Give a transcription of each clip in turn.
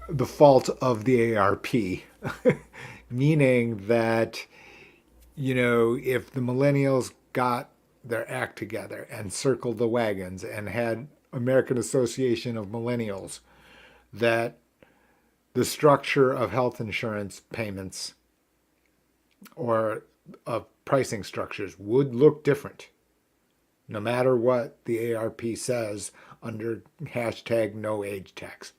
the fault of the AARP, meaning that, if the millennials got their act together and circled the wagons and had American Association of Millennials, that the structure of health insurance payments or of pricing structures would look different no matter what the AARP says under hashtag no age tax.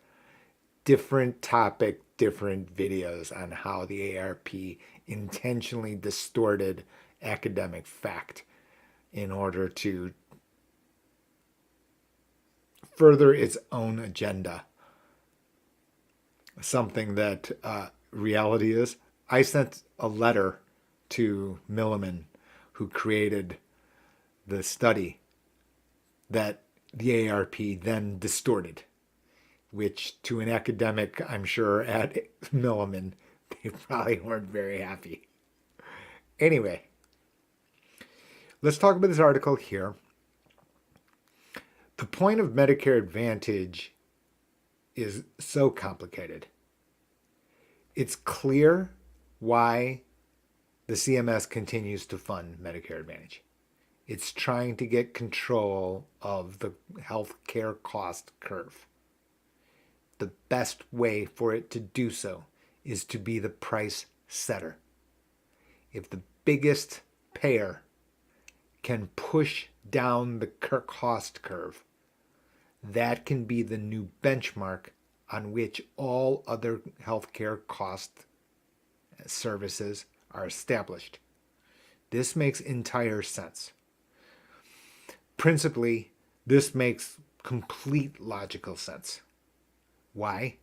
Different topic, different videos on how the AARP intentionally distorted academic fact in order to further its own agenda. Something that reality is. I sent a letter to Milliman, who created the study that the AARP then distorted, which to an academic, I'm sure, at Milliman, they probably weren't very happy. Anyway, let's talk about this article here. The point of Medicare Advantage is so complicated. It's clear why the CMS continues to fund Medicare Advantage. It's trying to get control of the healthcare cost curve. The best way for it to do so is to be the price setter. If the biggest payer can push down the cost curve, that can be the new benchmark on which all other healthcare cost services are established. This makes entire sense. Principally, this makes complete logical sense. Why?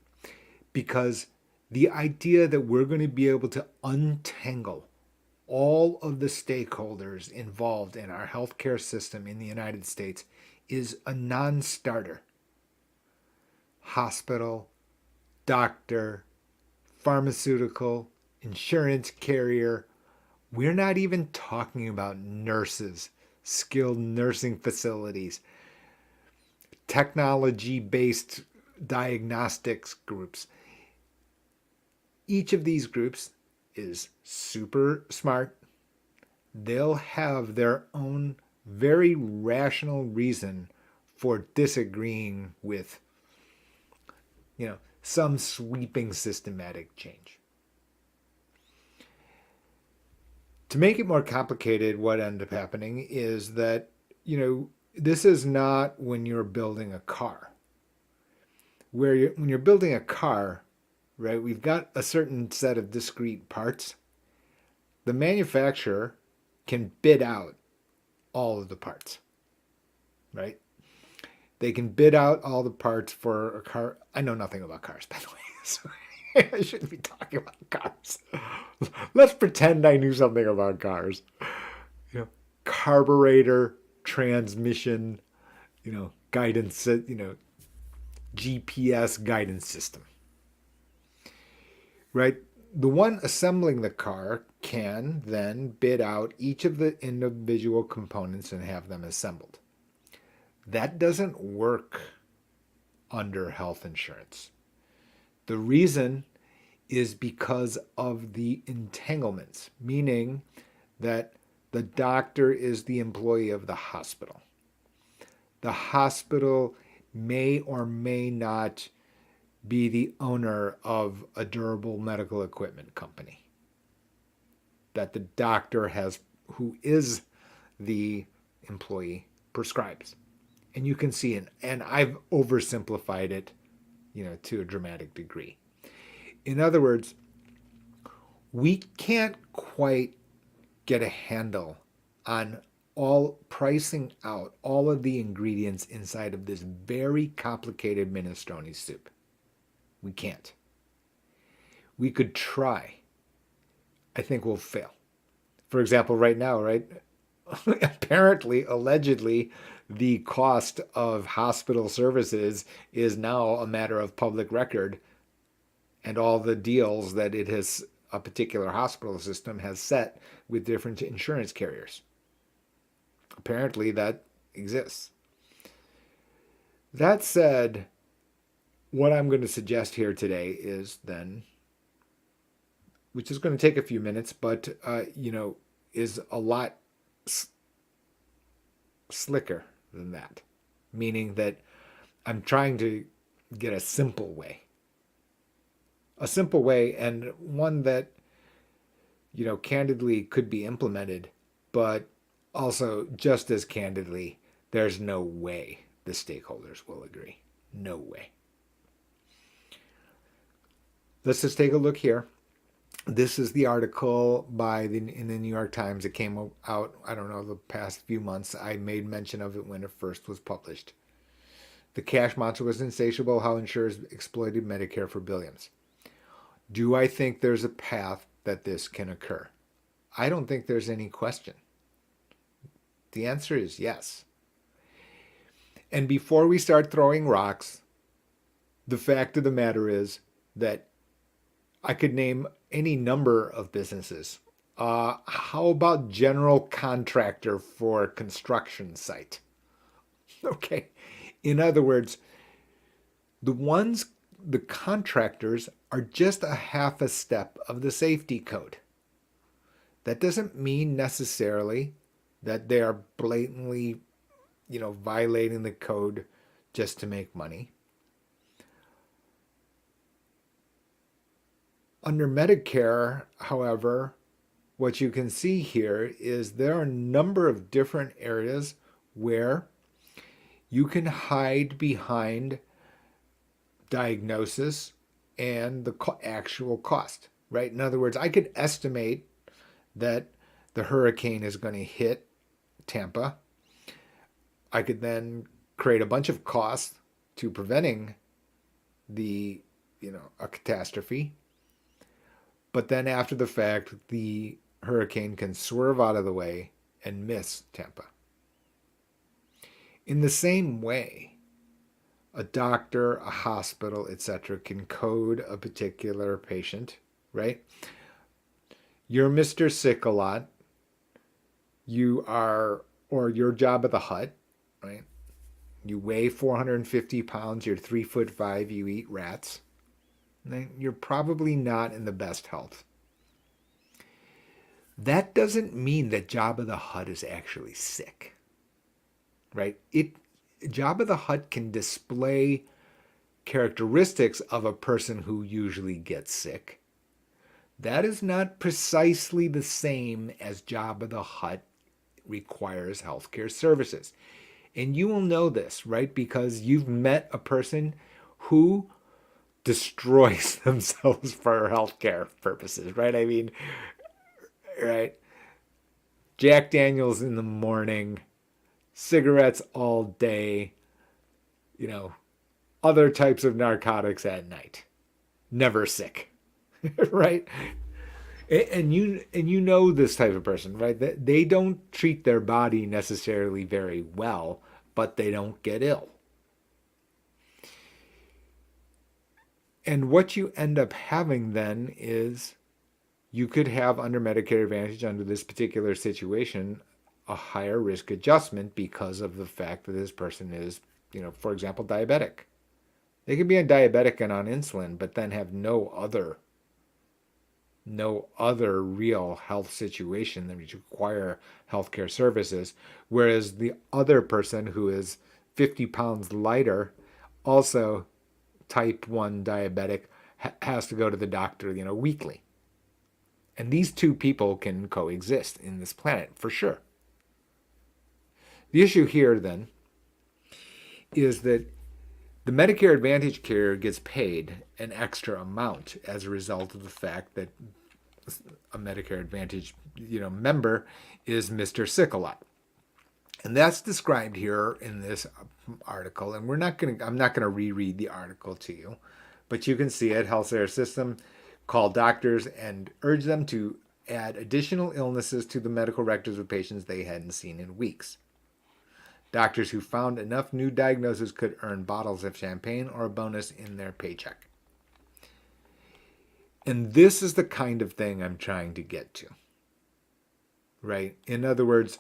Because the idea that we're going to be able to untangle all of the stakeholders involved in our healthcare system in the United States is a non-starter. Hospital, doctor, pharmaceutical, insurance carrier. We're not even talking about nurses, skilled nursing facilities, technology-based diagnostics groups. Each of these groups is super smart. They'll have their own very rational reason for disagreeing with, some sweeping systematic change. To make it more complicated, what ended up happening is that, this is not when you're building a car. When you're building a car, right, we've got a certain set of discrete parts. The manufacturer can bid out all of the parts, right? They can bid out all the parts for a car. I know nothing about cars, by the way, so I shouldn't be talking about cars. Let's pretend I knew something about cars. Carburetor, transmission, guidance, GPS guidance system, right? The one assembling the car can then bid out each of the individual components and have them assembled. That doesn't work under health insurance. The reason is because of the entanglements, meaning that the doctor is the employee of the hospital. The hospital may or may not be the owner of a durable medical equipment company that the doctor has, who is the employee, prescribes. And you can see it, and I've oversimplified it, to a dramatic degree. In other words, we can't quite get a handle on all pricing out all of the ingredients inside of this very complicated minestrone soup. We can't. We could try. I think we'll fail. For example, right now, right? Apparently, allegedly, the cost of hospital services is now a matter of public record, and all the deals that a particular hospital system has set with different insurance carriers. Apparently that exists. That said, what I'm going to suggest here today is then, which is going to take a few minutes, but, is a lot slicker than that. Meaning that I'm trying to get a simple way. A simple way, and one that, candidly could be implemented, but also just as candidly, there's no way the stakeholders will agree. No way. Let's just take a look here. This is the article in the New York Times. It came out, I don't know, the past few months. I made mention of it when it first was published. The cash monster was insatiable, how insurers exploited Medicare for billions. Do I think there's a path that this can occur? I don't think there's any question. The answer is yes. And before we start throwing rocks, the fact of the matter is that I could name any number of businesses. How about general contractor for a construction site? Okay. In other words, the contractors are just a half a step of the safety code. That doesn't mean necessarily that they are blatantly, violating the code just to make money. Under Medicare, however, what you can see here is there are a number of different areas where you can hide behind diagnosis and the actual cost, right? In other words, I could estimate that the hurricane is going to hit Tampa. I could then create a bunch of costs to preventing a catastrophe. But then after the fact, the hurricane can swerve out of the way and miss Tampa. In the same way, a doctor, a hospital, etc., can code a particular patient, right? You're Mr. Sick a lot. Or you're Jabba the Hutt, right? You weigh 450 pounds, you're 3'5", you eat rats. You're probably not in the best health. That doesn't mean that Jabba the Hutt is actually sick, right? Jabba the Hutt can display characteristics of a person who usually gets sick. That is not precisely the same as Jabba the Hutt requires healthcare services. And you will know this, right? Because you've met a person who destroys themselves for healthcare purposes, right? I mean, right? Jack Daniels in the morning, cigarettes all day, other types of narcotics at night. Never sick, right? And you know this type of person, right? They don't treat their body necessarily very well, but they don't get ill. And what you end up having then is you could have under Medicare Advantage, under this particular situation, a higher risk adjustment because of the fact that this person is, for example, diabetic. They could be on diabetic and on insulin, but then have no other real health situation that would require healthcare services. Whereas the other person who is 50 pounds lighter, also type 1 diabetic, has to go to the doctor, weekly. And these two people can coexist in this planet for sure. The issue here then is that the Medicare Advantage carrier gets paid an extra amount as a result of the fact that a Medicare Advantage, member is Mr. Sick a lot. And that's described here in this article. And I'm not going to reread the article to you, but you can see it. Healthcare system called doctors and urge them to add additional illnesses to the medical records of patients they hadn't seen in weeks. Doctors who found enough new diagnoses could earn bottles of champagne or a bonus in their paycheck. And this is the kind of thing I'm trying to get to, right? In other words,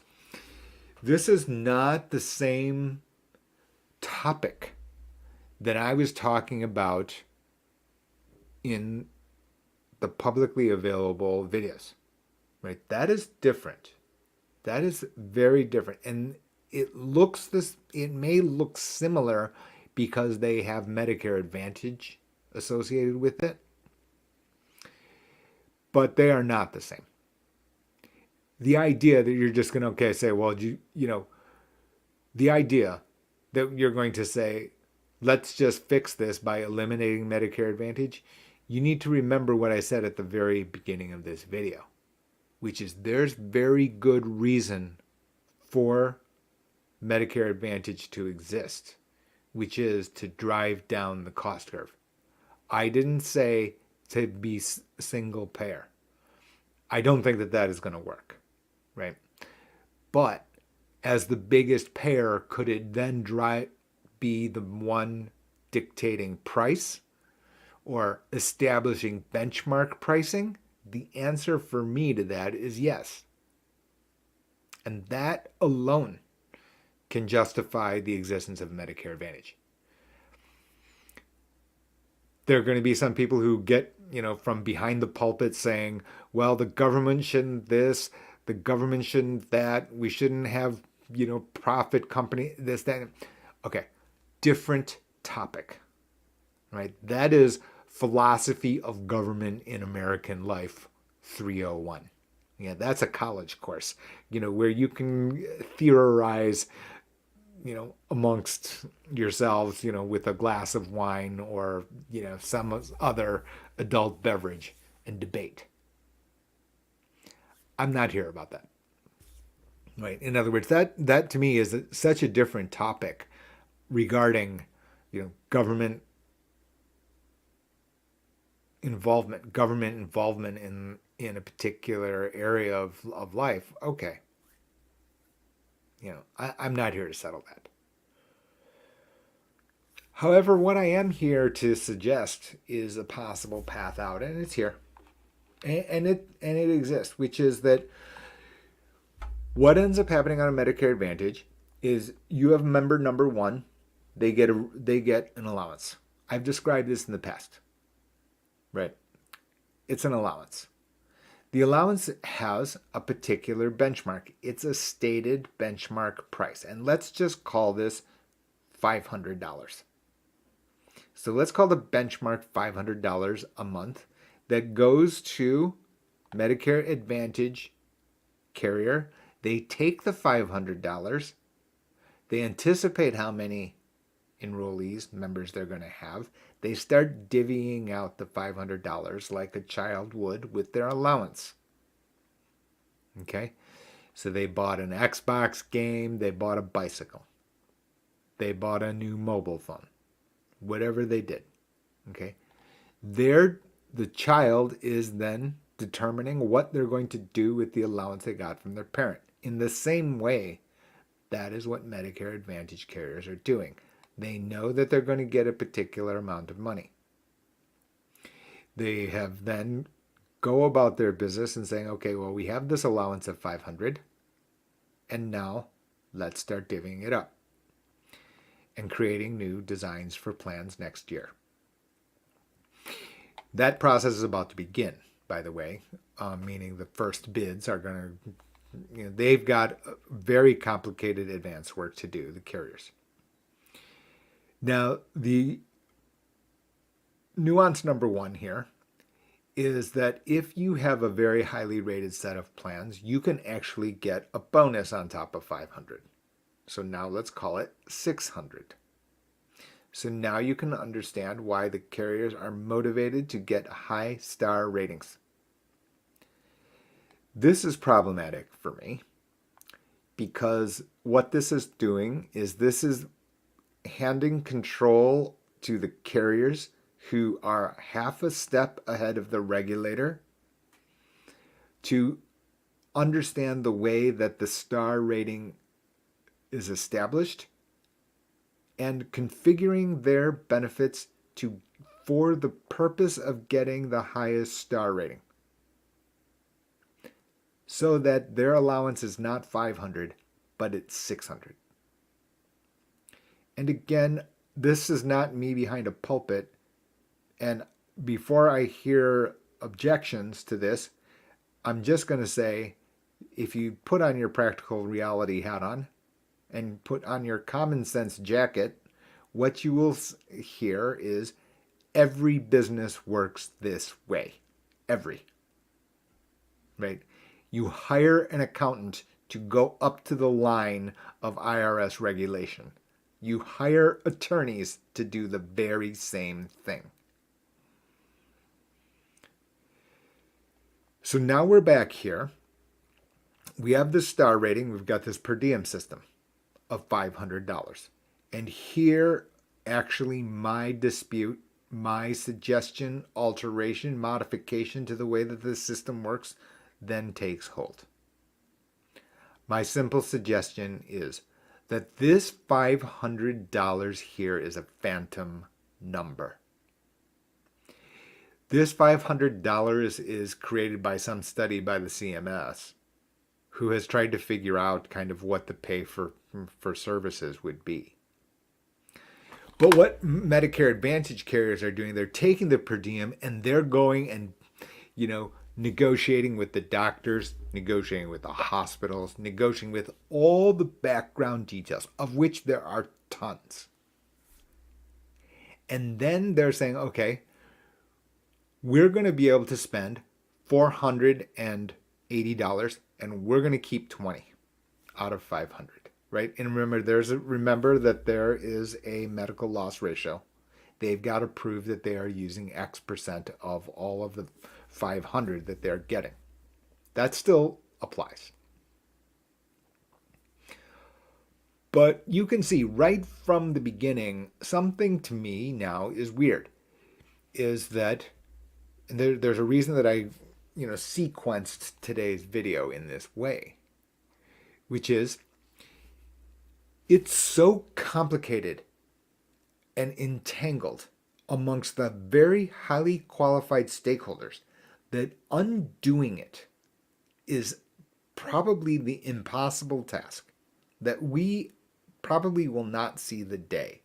this is not the same topic than I was talking about in the publicly available videos, right? That is different. That is very different. And it may look similar because they have Medicare Advantage associated with it, but they are not the same. The idea that you're just going to, okay, say, well, the idea that you're going to say, let's just fix this by eliminating Medicare Advantage, you need to remember what I said at the very beginning of this video, which is there's very good reason for Medicare Advantage to exist, which is to drive down the cost curve. I didn't say to be single payer. I don't think that that is going to work, right? But as the biggest payer, could it then be the one dictating price or establishing benchmark pricing? The answer for me to that is yes. And that alone can justify the existence of Medicare Advantage. There are going to be some people who get, from behind the pulpit saying, well, the government shouldn't this, the government shouldn't that, we shouldn't have, profit company, this, that. Okay, different topic, right? That is Philosophy of Government in American Life 301. Yeah, that's a college course, where you can theorize, amongst yourselves, with a glass of wine or, some other adult beverage and debate. I'm not here about that. Right. In other words, that to me is such a different topic regarding, government involvement in a particular area of life. Okay. I'm not here to settle that. However, what I am here to suggest is a possible path out, and it's here, and it exists, which is that what ends up happening on a Medicare Advantage is you have member number one, they get an allowance. I've described this in the past, right? It's an allowance. The allowance has a particular benchmark. It's a stated benchmark price. And let's just call this $500. So let's call the benchmark $500 a month that goes to Medicare Advantage carrier. They take the $500. They anticipate how many enrollees, members they're going to have. They start divvying out the $500 like a child would with their allowance. Okay? So they bought an Xbox game, they bought a bicycle, they bought a new mobile phone, whatever they did. Okay? The child is then determining what they're going to do with the allowance they got from their parent. In the same way, that is what Medicare Advantage carriers are doing. They know that they're going to get a particular amount of money. They have then go about their business and saying, okay, well, we have this allowance of $500, and now let's start divvying it up and creating new designs for plans next year. That process is about to begin, by the way, meaning the first bids are going to, they've got very complicated advance work to do, the carriers. Now, the nuance number one here is that if you have a very highly rated set of plans, you can actually get a bonus on top of 500. So now let's call it 600. So now you can understand why the carriers are motivated to get high star ratings. This is problematic for me because what this is doing is this is handing control to the carriers who are half a step ahead of the regulator to understand the way that the star rating is established and configuring their benefits for the purpose of getting the highest star rating, so that their allowance is not 500, but it's 600. And again, this is not me behind a pulpit. And before I hear objections to this, I'm just going to say, if you put on your practical reality hat on and put on your common sense jacket, what you will hear is every business works this way. Every. Right? You hire an accountant to go up to the line of IRS regulation. You hire attorneys to do the very same thing. So now we're back here. We have the star rating. We've got this per diem system of $500. And here, actually, my dispute, my suggestion, alteration, modification to the way that this system works then takes hold. My simple suggestion is that this $500 here is a phantom number. This $500 is created by some study by the CMS, who has tried to figure out kind of what the pay for services would be. But what Medicare Advantage carriers are doing, they're taking the per diem and they're going and, negotiating with the doctors, negotiating with the hospitals, negotiating with all the background details, of which there are tons. And then they're saying, okay, we're going to be able to spend $480 and we're going to keep 20 out of 500, right? And remember that there is a medical loss ratio. They've got to prove that they are using X percent of all of the 500 that they're getting. That still applies. But you can see right from the beginning, something to me now is weird, is that there's a reason that I sequenced today's video in this way, which is it's so complicated and entangled amongst the very highly qualified stakeholders that undoing it is probably the impossible task, that we probably will not see the day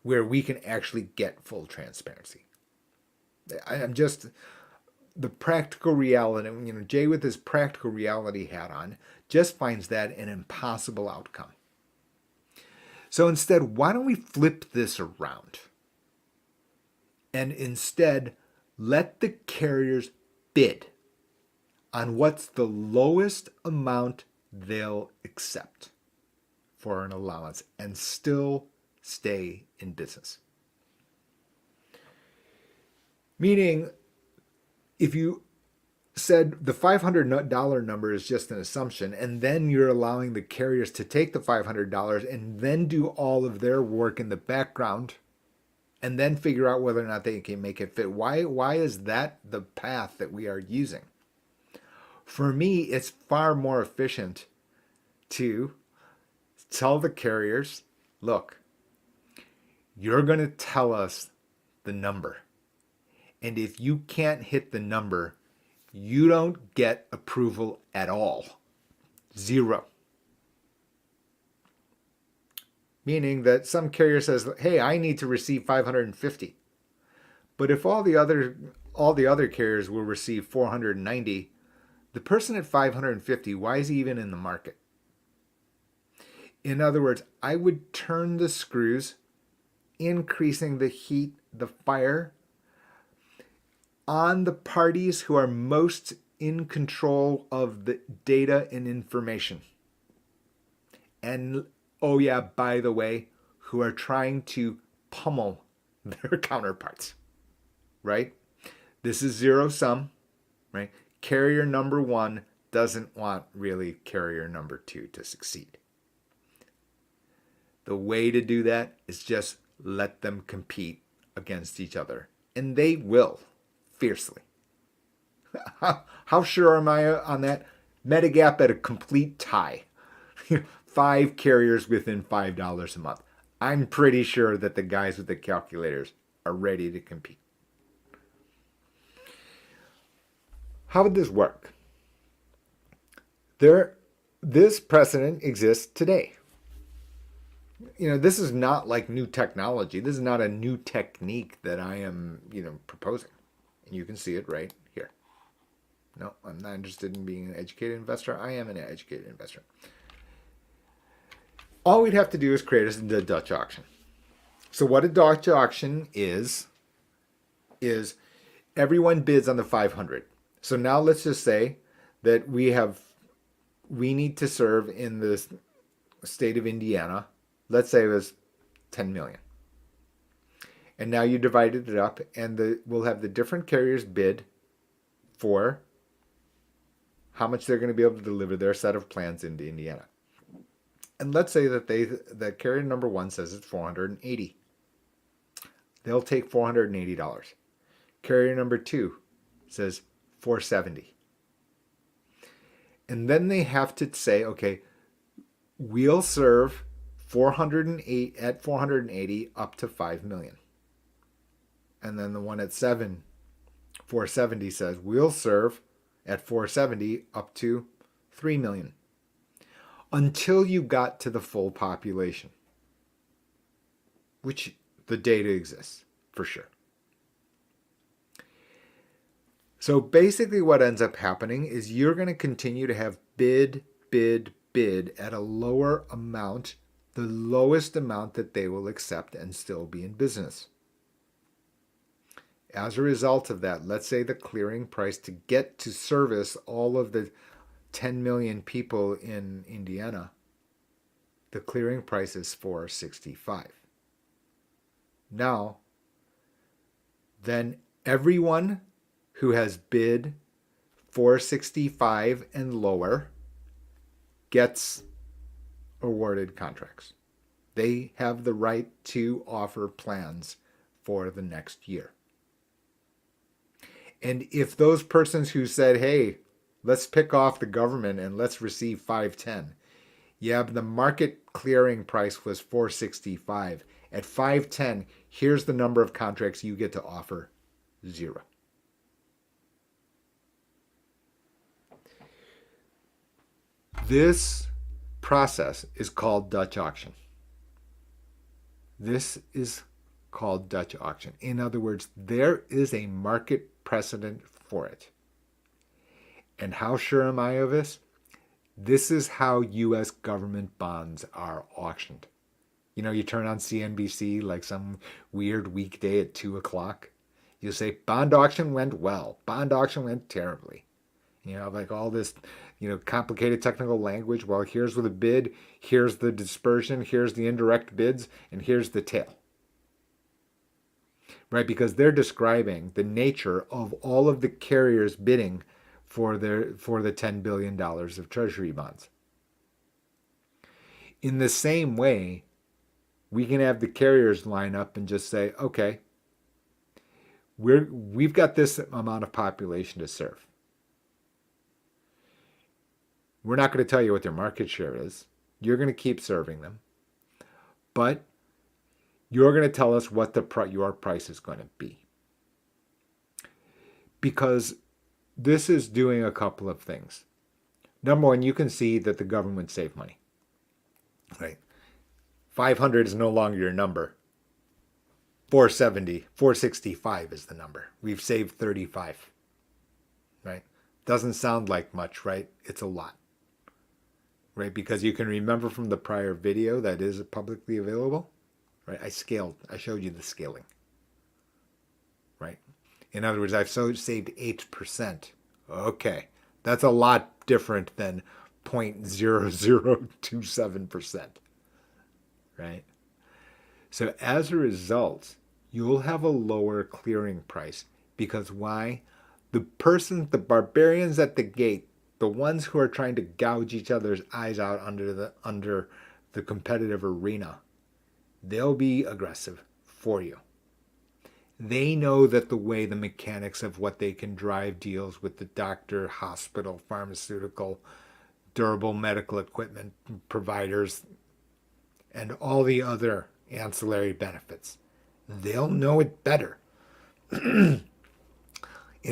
where we can actually get full transparency. I'm just, the practical reality, Jay with his practical reality hat on just finds that an impossible outcome. So instead, why don't we flip this around and instead let the carriers bid on what's the lowest amount they'll accept for an allowance and still stay in business. Meaning, if you said the $500 number is just an assumption, and then you're allowing the carriers to take the $500 and then do all of their work in the background and then figure out whether or not they can make it fit. Why is that the path that we are using? For me, it's far more efficient to tell the carriers, look, you're going to tell us the number. And if you can't hit the number, you don't get approval at all. Zero. Meaning that some carrier says, hey, I need to receive 550. But if all the other carriers will receive 490, the person at 550, why is he even in the market? In other words, I would turn the screws, increasing the heat, the fire, on the parties who are most in control of the data and information. And, oh yeah, by the way, who are trying to pummel their counterparts, right? This is zero sum, right? Carrier number one doesn't want really carrier number two to succeed. The way to do that is just let them compete against each other. And they will. Fiercely. How sure am I on that? Medigap at a complete tie. 5 carriers within $5 a month. I'm pretty sure that the guys with the calculators are ready to compete. How would this work? This precedent exists today. This is not like new technology. This is not a new technique that I am, proposing. And you can see it right here. No, I'm not interested in being an educated investor. I am an educated investor. All we'd have to do is create the Dutch auction. So what a Dutch auction is everyone bids on the 500. So now let's just say that we need to serve in the state of Indiana. Let's say it was 10 million. And now you divided it up, and we'll have the different carriers bid for how much they're going to be able to deliver their set of plans into Indiana. And let's say that carrier number one says it's 480. They'll take $480. Carrier number two says 470. And then they have to say, okay, we'll serve 480 up to 5 million. And then the one at 470 says we'll serve at 470 up to 3 million. Until you got to the full population, which the data exists for sure. So basically what ends up happening is you're going to continue to have bid at a lower amount, the lowest amount that they will accept and still be in business. As a result of that, let's say the clearing price to get to service all of the 10 million people in Indiana, the clearing price is $465. Now, then everyone who has bid $465 and lower gets awarded contracts. They have the right to offer plans for the next year. And if those persons who said, hey, let's pick off the government and let's receive 510, yeah, but the market clearing price was 465. At 510, here's the number of contracts you get to offer, 0. This process is called Dutch auction. This is called Dutch auction. In other words, there is a market precedent for it. And how sure am I of this? This is how U.S. government bonds are auctioned. You turn on CNBC like some weird weekday at 2 o'clock. You say, bond auction went well. Bond auction went terribly. Like all this, complicated technical language. Well, here's the bid, here's the dispersion, here's the indirect bids, and here's the tail. Right? Because they're describing the nature of all of the carriers bidding for the $10 billion of treasury bonds. In the same way, we can have the carriers line up and just say, okay, we've got this amount of population to serve. We're not going to tell you what their market share is. You're going to keep serving them. But you're going to tell us what your price is going to be. Because this is doing a couple of things. Number one, you can see that the government saved money. Right? 500 is no longer your number. 465 is the number. We've saved 35. Right? Doesn't sound like much, right? It's a lot. Right? Because you can remember from the prior video that is publicly available, right? I showed you the scaling, right? In other words, I've saved 8%. Okay. That's a lot different than 0.0027%, right? So as a result, you'll have a lower clearing price because why? The barbarians at the gate, the ones who are trying to gouge each other's eyes out under the competitive arena, they'll be aggressive for you. They know that the mechanics of what they can drive deals with the doctor, hospital, pharmaceutical, durable medical equipment providers, and all the other ancillary benefits. They'll know it better. In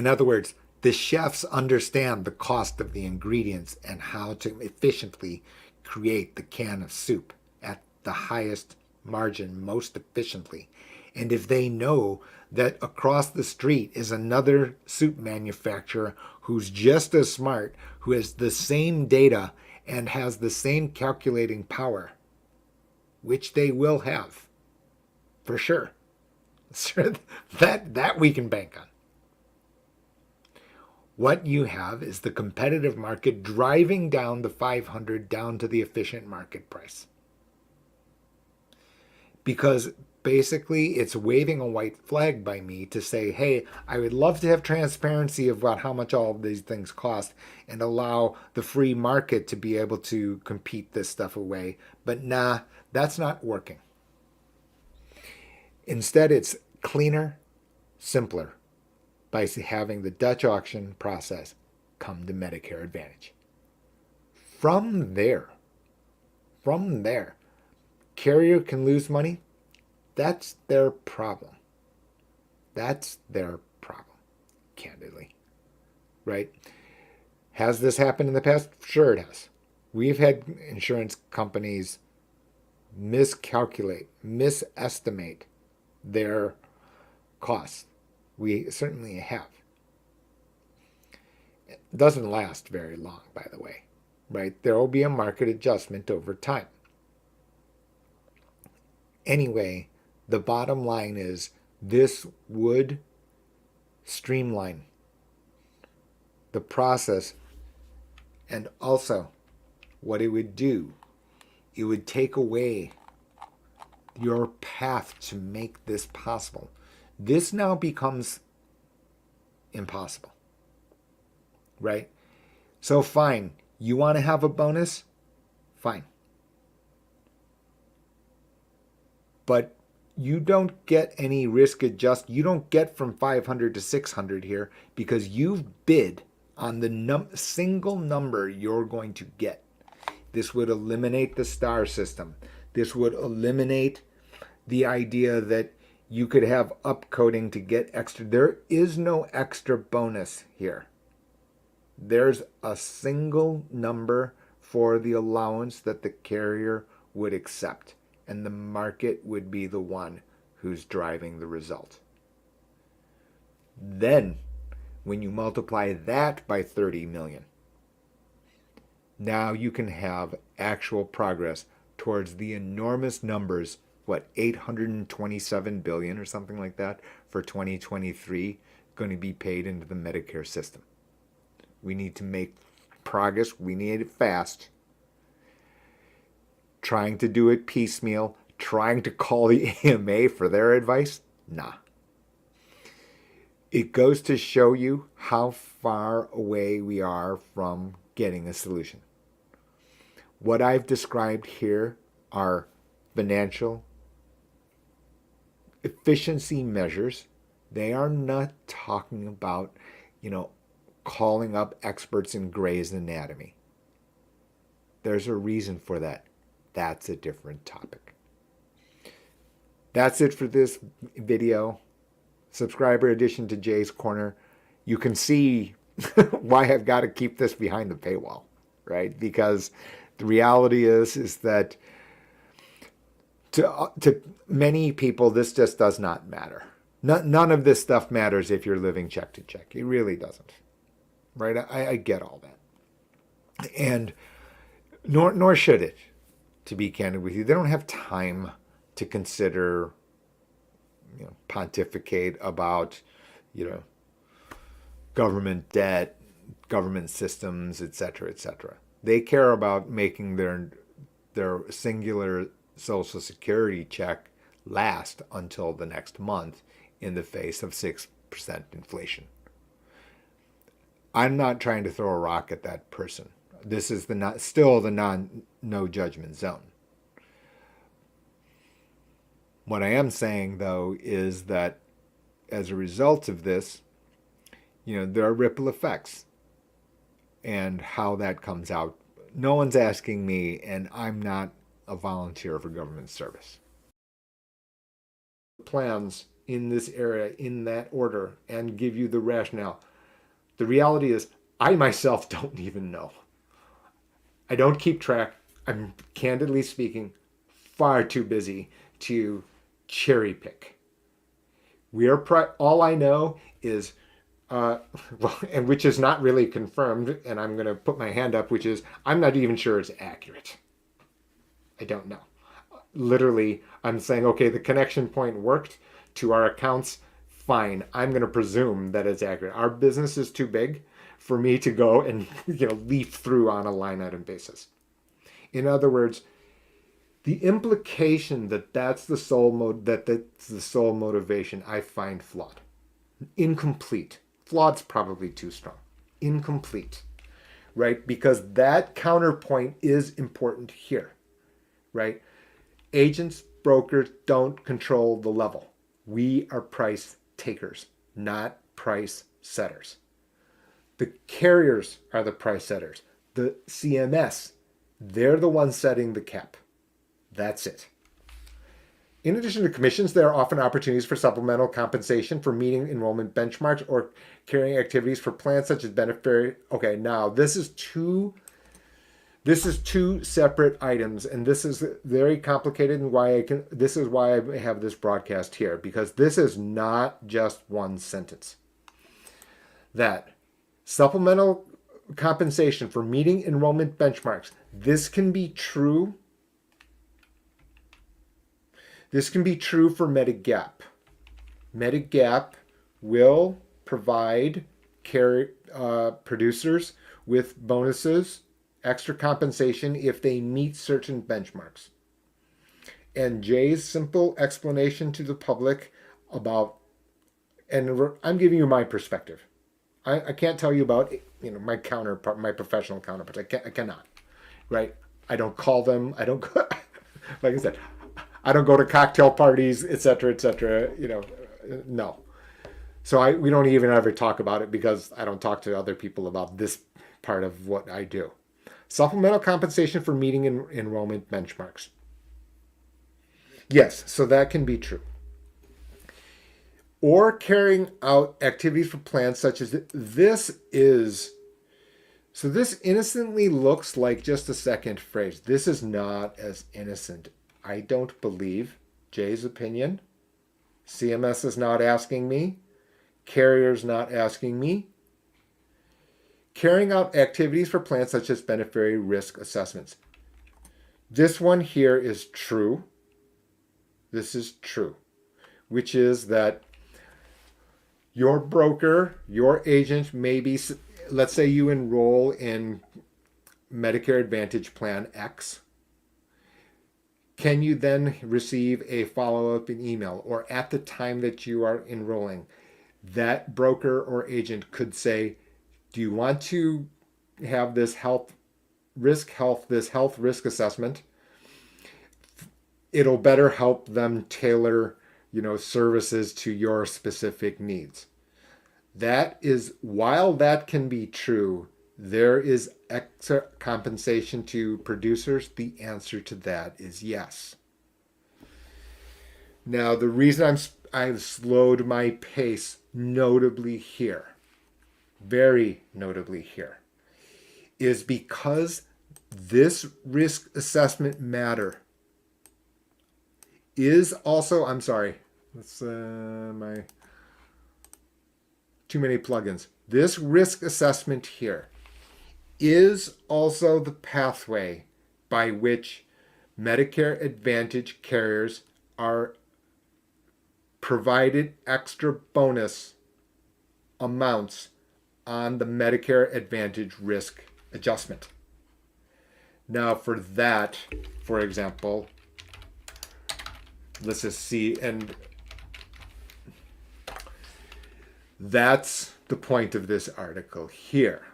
other words, the chefs understand the cost of the ingredients and how to efficiently create the can of soup at the highest margin most efficiently. And if they know that across the street is another soup manufacturer who's just as smart, who has the same data and has the same calculating power, which they will have, for sure. that we can bank on. What you have is the competitive market driving down the 500 down to the efficient market price. Because basically it's waving a white flag by me to say, hey, I would love to have transparency about how much all of these things cost and allow the free market to be able to compete this stuff away. But nah, that's not working. Instead, it's cleaner, simpler by having the Dutch auction process come to Medicare Advantage. From there, carrier can lose money. That's their problem. That's their problem, candidly. Right? Has this happened in the past? Sure it has. We've had insurance companies miscalculate, misestimate their costs. We certainly have. It doesn't last very long, by the way. Right? There will be a market adjustment over time. Anyway, the bottom line is this would streamline the process, and also what it would do, it would take away your path to make this possible. This now becomes impossible, right? So fine, you want to have a bonus? Fine. But you don't get any risk adjust. You don't get from 500 to 600 here because you've bid on the single number you're going to get. This would eliminate the star system. This would eliminate the idea that you could have upcoding to get extra. There is no extra bonus here. There's a single number for the allowance that the carrier would accept, and the market would be the one who's driving the result. Then, when you multiply that by 30 million, now you can have actual progress towards the enormous numbers, what, 827 billion or something like that for 2023 going to be paid into the Medicare system. We need to make progress. We need it fast. Trying to do it piecemeal, trying to call the AMA for their advice? Nah. It goes to show you how far away we are from getting a solution. What I've described here are financial efficiency measures. They are not talking about, calling up experts in Gray's Anatomy. There's a reason for that. That's a different topic. That's it for this video. Subscriber edition to Jay's Corner. You can see why I've got to keep this behind the paywall, right? Because the reality is that to many people, this just does not matter. None of this stuff matters if you're living check to check. It really doesn't, right? I get all that. And nor should it, to be candid with you. They don't have time to consider, pontificate about, government debt, government systems, etc., etc. They care about making their singular Social Security check last until the next month in the face of 6% inflation. I'm not trying to throw a rock at that person. This is still the no judgment zone. What I am saying, though, is that as a result of this, there are ripple effects, and how that comes out. No one's asking me, and I'm not a volunteer for government service. Plans in this area, in that order, and give you the rationale. The reality is, I myself don't even know. I don't keep track. I'm candidly speaking far too busy to cherry pick. All I know is, well, and which is not really confirmed, and I'm going to put my hand up, which is I'm not even sure it's accurate. I don't know. Literally, I'm saying, okay, the connection point worked to our accounts. Fine. I'm going to presume that it's accurate. Our business is too big for me to go and leaf through on a line item basis. In other words, the implication that that's the sole motivation, I find flawed, incomplete. Flawed's probably too strong. Incomplete, right? Because that counterpoint is important here, right? Agents, brokers don't control the level. We are price takers, not price setters. The carriers are the price setters. The CMS, they're the ones setting the cap. That's it. In addition to commissions, there are often opportunities for supplemental compensation for meeting enrollment benchmarks or carrying activities for plans such as beneficiary. Okay, now this is two separate items, and this is very complicated, and this is why I have this broadcast here, because this is not just one sentence. That supplemental compensation for meeting enrollment benchmarks, this can be true. This can be true for Medigap. Medigap will provide producers with bonuses, extra compensation if they meet certain benchmarks. And Jay's simple explanation to the public about, and I'm giving you my perspective. I can't tell you about my counterpart, my professional counterparts. I cannot, right? I don't call them. I don't like I said, I don't go to cocktail parties, etc., etc. No. So we don't even ever talk about it because I don't talk to other people about this part of what I do. Supplemental compensation for meeting enrollment benchmarks. Yes, so that can be true. Or carrying out activities for plans such as this is. So this innocently looks like just a second phrase. This is not as innocent. I don't believe Jay's opinion. CMS is not asking me. Carrier's not asking me. Carrying out activities for plans such as beneficiary risk assessments. This one here is true. This is true, which is that your broker, your agent, maybe, let's say you enroll in Medicare Advantage Plan X. Can you then receive a follow-up in email, or at the time that you are enrolling, that broker or agent could say, do you want to have this health risk assessment? It'll better help them tailor, services to your specific needs. That is, while that can be true, there is extra compensation to producers. The answer to that is yes. Now, the reason I've slowed my pace notably here, very notably here, is because this risk assessment matter is also, I'm sorry, that's my too many plugins. This risk assessment here is also the pathway by which Medicare Advantage carriers are provided extra bonus amounts on the Medicare Advantage risk adjustment. Now for that, for example, let's just see, and that's the point of this article here.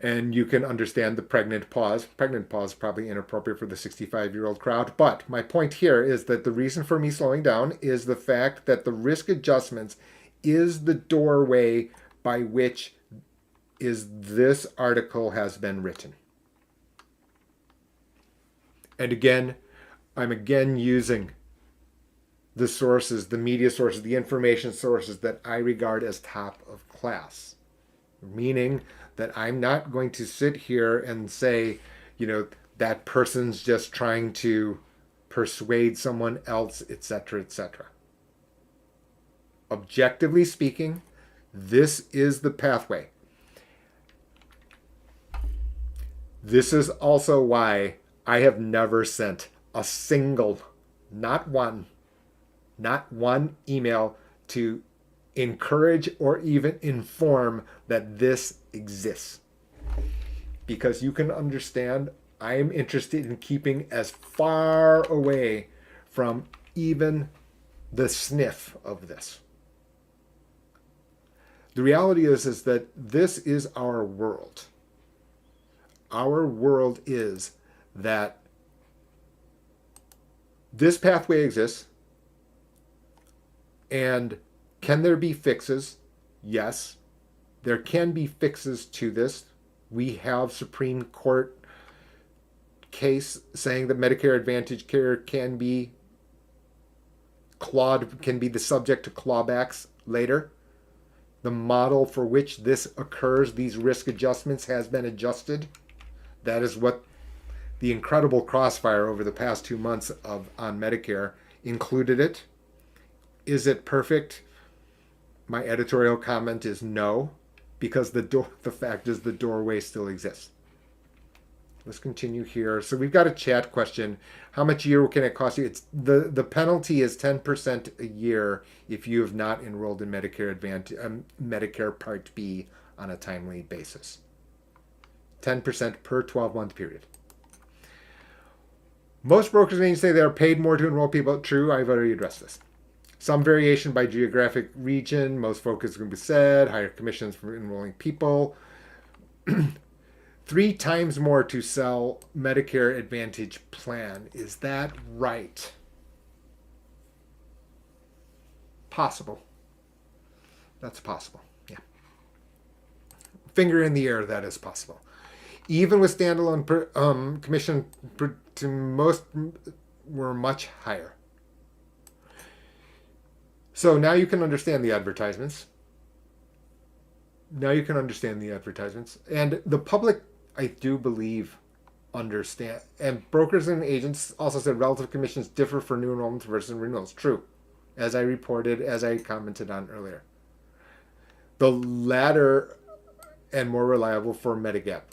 And you can understand the pregnant pause. Pregnant pause is probably inappropriate for the 65-year-old crowd. But my point here is that the reason for me slowing down is the fact that the risk adjustments is the doorway by which this article has been written. And again, I'm using the sources, the media sources, the information sources that I regard as top of class. Meaning that I'm not going to sit here and say, that person's just trying to persuade someone else, etc., etc. Objectively speaking, this is the pathway. This is also why I have never sent a single, not one email to encourage or even inform that this exists. Because you can understand, I am interested in keeping as far away from even the sniff of this. The reality is that this is our world. Our world is that this pathway exists, and can there be fixes? Yes, there can be fixes to this. We have Supreme Court case saying that Medicare Advantage care can be the subject to clawbacks later. The model for which this occurs, these risk adjustments, has been adjusted. That is what the incredible crossfire over the past 2 months on Medicare included it. Is it perfect? My editorial comment is no, because the fact is the doorway still exists. Let's continue here. So we've got a chat question. How much a year can it cost you? It's the penalty is 10% a year if you have not enrolled in Medicare Advantage, Medicare Part B on a timely basis. 10% per 12-month period. Most brokers and agents say they are paid more to enroll people. True, I've already addressed this. Some variation by geographic region. Most focus is going to be said. Higher commissions for enrolling people. 3 times more to sell Medicare Advantage plan. Is that right? Possible. That's possible. Yeah. Finger in the air, that is possible. Even with standalone commission, to most were much higher. So now you can understand the advertisements. And the public, I do believe, understand. And brokers and agents also said relative commissions differ for new enrollments versus renewals. True. As I commented on earlier. The latter and more reliable for Medigap.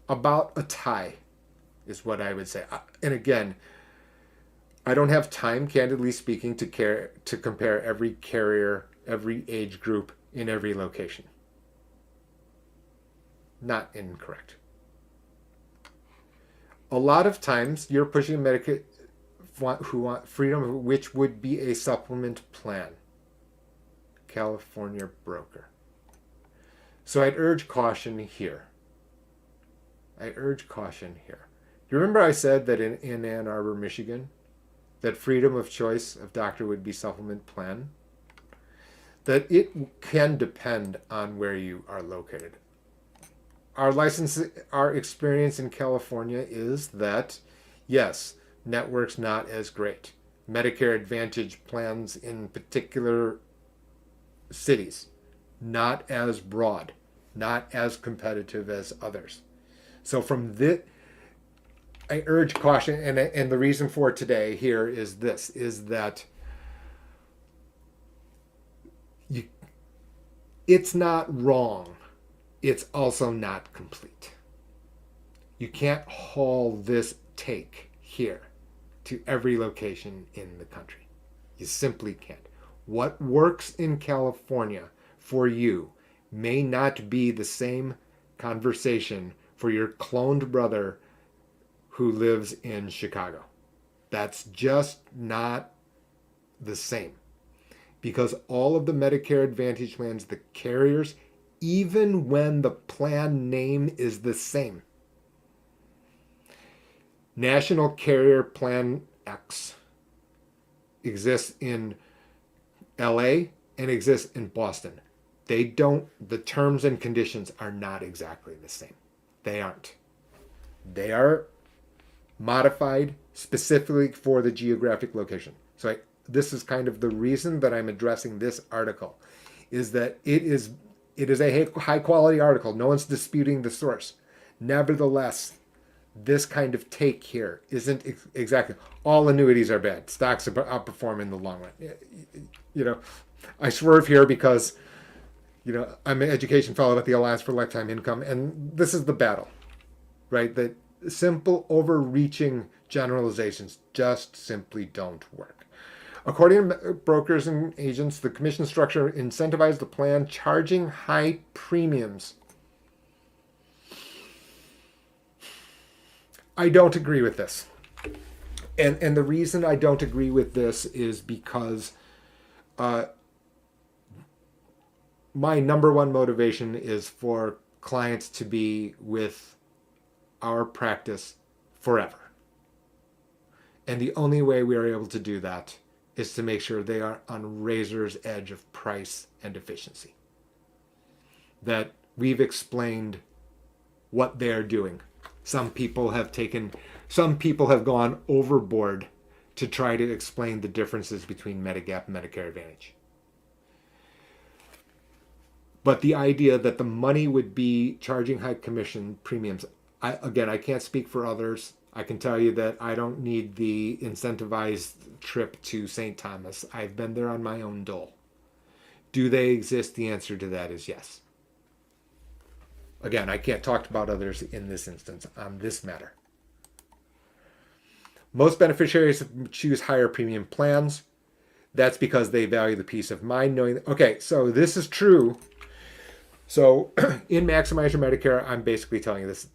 About a tie is what I would say. And again, I don't have time, candidly speaking, to compare every carrier, every age group in every location. Not incorrect. A lot of times you're pushing Medicare who want freedom, which would be a supplement plan. California broker. So I'd urge caution here. You remember I said that in Ann Arbor, Michigan, that freedom of choice of doctor would be supplement plan? That it can depend on where you are located. Our experience in California is that, yes, network's not as great. Medicare Advantage plans in particular cities, not as broad, not as competitive as others. So from this, I urge caution, and the reason for today here is this, is that it's not wrong. It's also not complete. You can't haul this take here to every location in the country. You simply can't. What works in California for you may not be the same conversation for your cloned brother who lives in Chicago. That's just not the same. Because all of the Medicare Advantage plans, the carriers, even when the plan name is the same. National Carrier Plan X exists in LA and exists in Boston. The terms and conditions are not exactly the same. They aren't. They are modified specifically for the geographic location. So this is kind of the reason that I'm addressing this article, is that it is a high quality article. No one's disputing the source. Nevertheless, this kind of take here isn't exactly all annuities are bad. Stocks outperform in the long run. You know, I swerve here because, I'm an education fellow at the Alliance for Lifetime Income, and this is the battle, right? That simple overreaching generalizations just simply don't work. According to brokers and agents, the commission structure incentivized the plan charging high premiums. I don't agree with this. And the reason I don't agree with this is because my number one motivation is for clients to be with our practice forever. And the only way we are able to do that is to make sure they are on razor's edge of price and efficiency. That we've explained what they're doing. Some people have gone overboard to try to explain the differences between Medigap and Medicare Advantage. But the idea that the money would be charging high commission premiums, I can't speak for others. I can tell you that I don't need the incentivized trip to St. Thomas. I've been there on my own dole. Do they exist? The answer to that is yes. Again, I can't talk about others in this instance on this matter. Most beneficiaries choose higher premium plans. That's because they value the peace of mind knowing that, okay, so this is true. So in Maximize Your Medicare, I'm basically telling you this,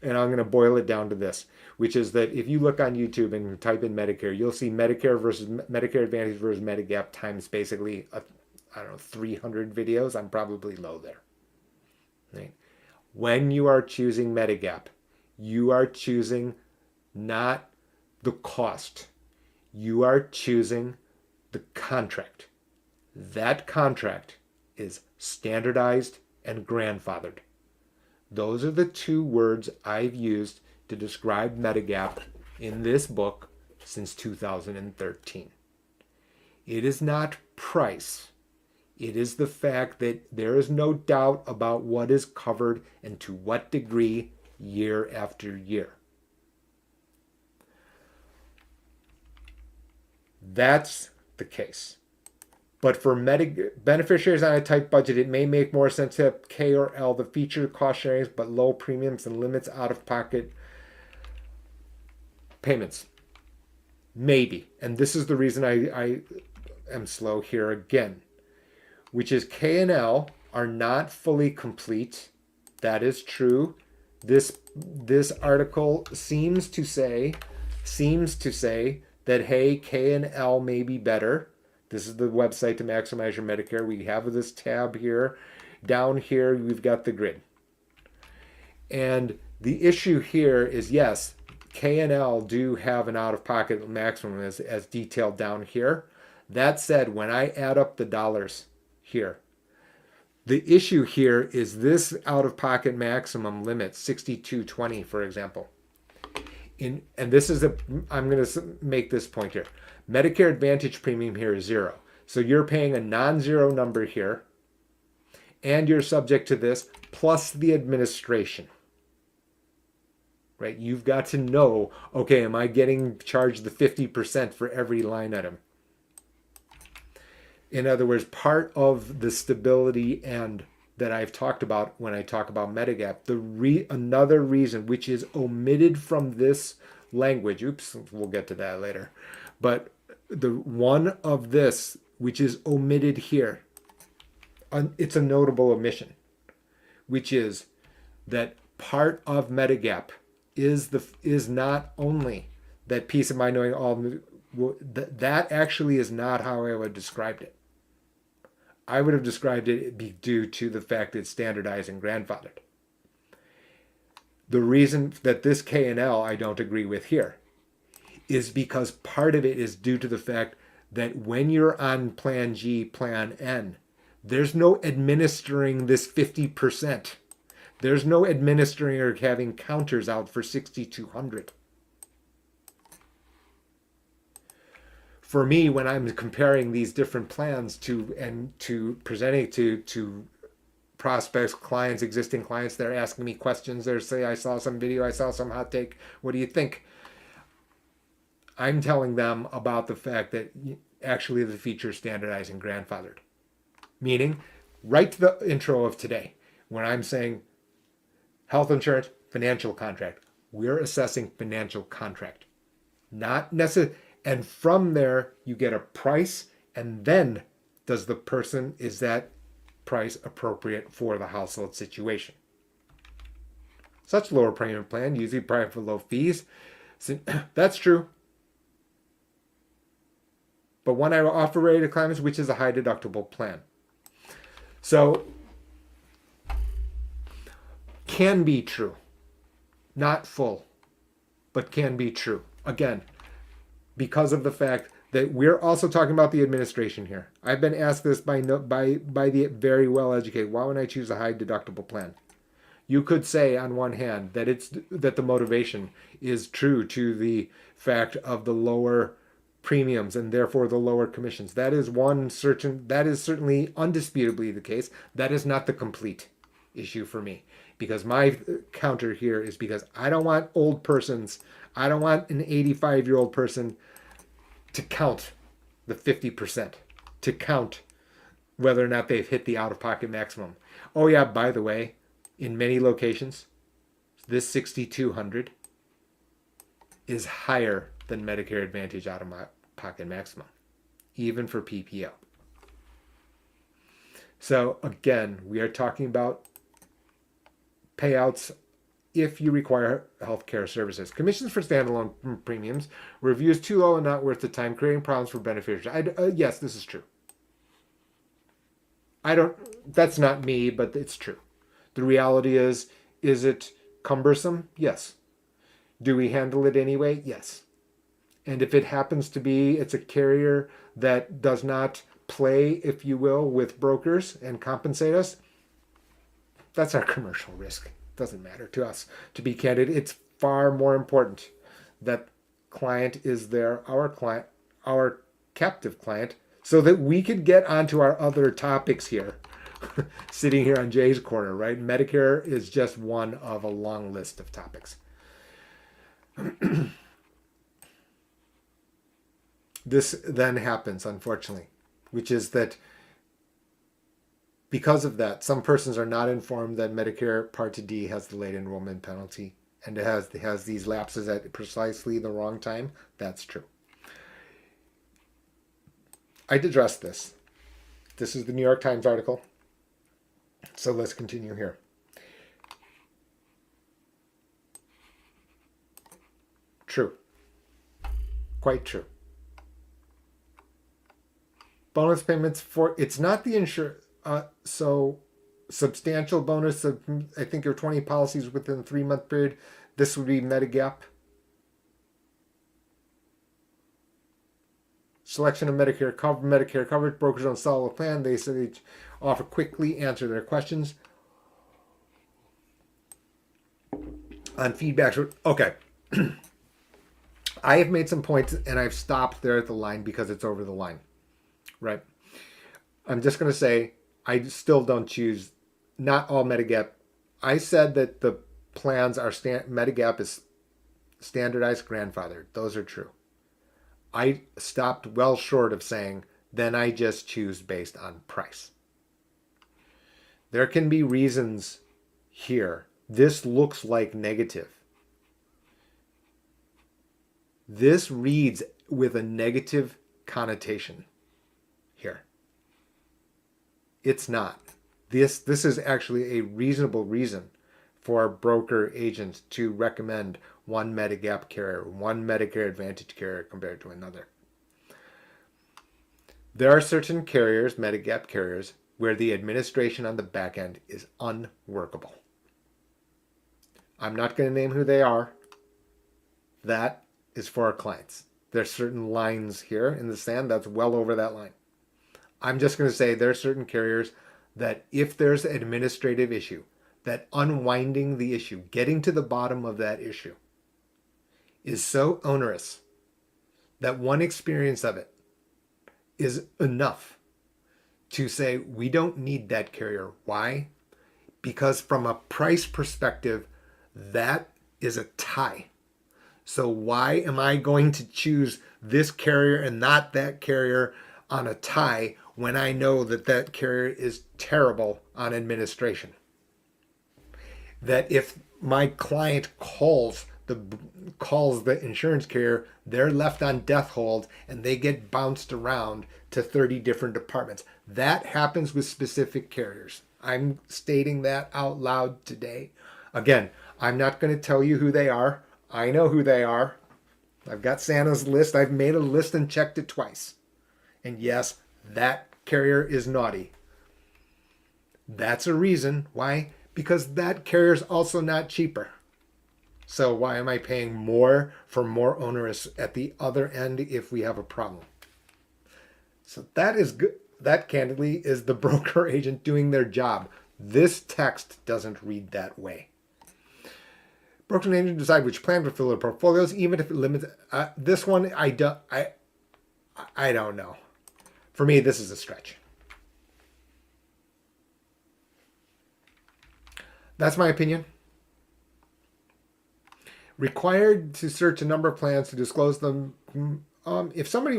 and I'm going to boil it down to this, which is that if you look on YouTube and type in Medicare, you'll see Medicare versus Medicare Advantage versus Medigap times basically, 300 videos. I'm probably low there. Right? When you are choosing Medigap, you are choosing not the cost. You are choosing the contract. That contract is standardized and grandfathered. Those are the two words I've used to describe Medigap in this book since 2013. It is not price. It is the fact that there is no doubt about what is covered and to what degree year after year. That's the case. But for beneficiaries on a tight budget, it may make more sense to have K or L, the feature cost sharings, but low premiums and limits out-of-pocket payments. Maybe. And this is the reason I am slow here again, which is K and L are not fully complete. That is true. This article seems to say that, hey, K and L may be better. This is the website to Maximize Your Medicare. We have this tab here. Down here, we've got the grid. And the issue here is, yes, K and L do have an out-of-pocket maximum as detailed down here. That said, when I add up the dollars here, the issue here is this out-of-pocket maximum limit, $62.20, for example. And this is I'm going to make this point here. Medicare Advantage premium here is 0. So you're paying a non-zero number here, and you're subject to this, plus the administration. Right? You've got to know, okay, am I getting charged the 50% for every line item? In other words, part of the stability and that I've talked about when I talk about Medigap, another reason which is omitted from this language, we'll get to that later, but the one of this which is omitted here, it's a notable omission, which is that part of Medigap is not only that peace of mind knowing all, that actually is not how I would have described it. I would have described it be due to the fact that it's standardized and grandfathered. The reason that this K and L I don't agree with here is because part of it is due to the fact that when you're on Plan G, Plan N, there's no administering this 50%. There's no administering or having counters out for 6,200. For me, when I'm comparing these different plans to presenting to prospects, clients, existing clients, they're asking me questions. They're saying, I saw some video, I saw some hot take. What do you think? I'm telling them about the fact that actually the feature is standardized and grandfathered. Meaning, right to the intro of today, when I'm saying health insurance, financial contract, we're assessing financial contract. Not necessarily. And from there, you get a price, and then is that price appropriate for the household situation? Such lower premium plan, usually private for low fees. So, that's true. But one I offer rated clients, which is a high deductible plan. So, can be true. Not full, but can be true. Again, because of the fact that we're also talking about the administration here. I've been asked this by the very well educated. Why would I choose a high deductible plan? You could say on one hand that the motivation is true to the fact of the lower premiums and therefore the lower commissions. That is certainly undisputably the case. That is not the complete issue for me, because my counter here is because I don't want old persons. I don't want an 85-year-old person to count the 50%, to count whether or not they've hit the out-of-pocket maximum. Oh yeah, by the way, in many locations, this $6,200 is higher than Medicare Advantage out-of-pocket maximum, even for PPO. So again, we are talking about payouts if you require healthcare services. Commissions for standalone premiums. Reviews too low and not worth the time, creating problems for beneficiaries. Yes, this is true. That's not me, but it's true. The reality is it cumbersome? Yes. Do we handle it anyway? Yes. And if it happens to be, it's a carrier that does not play, if you will, with brokers and compensate us, that's our commercial risk. Doesn't matter to us. To be candid, it's far more important that client is there, our client, our captive client, so that we could get onto our other topics here. Sitting here on Jay's corner, right? Medicare is just one of a long list of topics. This then happens, unfortunately, which is that because of that, some persons are not informed that Medicare Part D has the late enrollment penalty and it has these lapses at precisely the wrong time. That's true. I'd address this. This is the New York Times article. So let's continue here. True. Quite true. Bonus payments for, it's not the insurance. So substantial bonus of, I think there are 20 policies within a 3-month period. This would be Medigap. Selection of Medicare coverage. Brokers don't sell a plan. They say they offer quickly answer their questions. On feedback. Okay. I have made some points and I've stopped there at the line because it's over the line. Right. I'm just going to say, I still don't choose, not all Medigap. I said that the plans are, Medigap is standardized grandfathered. Those are true. I stopped well short of saying, then I just choose based on price. There can be reasons here. This looks like negative. This reads with a negative connotation here. It's not. This is actually a reasonable reason for a broker agent to recommend one Medigap carrier, one Medicare Advantage carrier compared to another. There are certain carriers, Medigap carriers, where the administration on the back end is unworkable. I'm not going to name who they are. That is for our clients. There's certain lines here in the sand that's well over that line. I'm just going to say there are certain carriers that if there's an administrative issue, that unwinding the issue, getting to the bottom of that issue is so onerous that one experience of it is enough to say we don't need that carrier. Why? because from a price perspective, that is a tie. So why am I going to choose this carrier and not that carrier on a tie when I know that that carrier is terrible on administration? That if my client calls the insurance carrier, they're left on death hold and they get bounced around to 30 different departments. That happens with specific carriers. I'm stating that out loud today. Again, I'm not going to tell you who they are. I know who they are. I've got Santa's list. I've made a list and checked it twice. And yes, that carrier is naughty. That's a reason why, because that carrier is also not cheaper. So why am I paying more for more onerous at the other end if we have a problem? So that is good. That candidly is the broker agent doing their job. This text doesn't read that way. Broker agent decide which plan to fill their portfolios, even if it limits. This one, I don't know. For me, this is a stretch. That's my opinion. Required to search a number of plans to disclose them. If somebody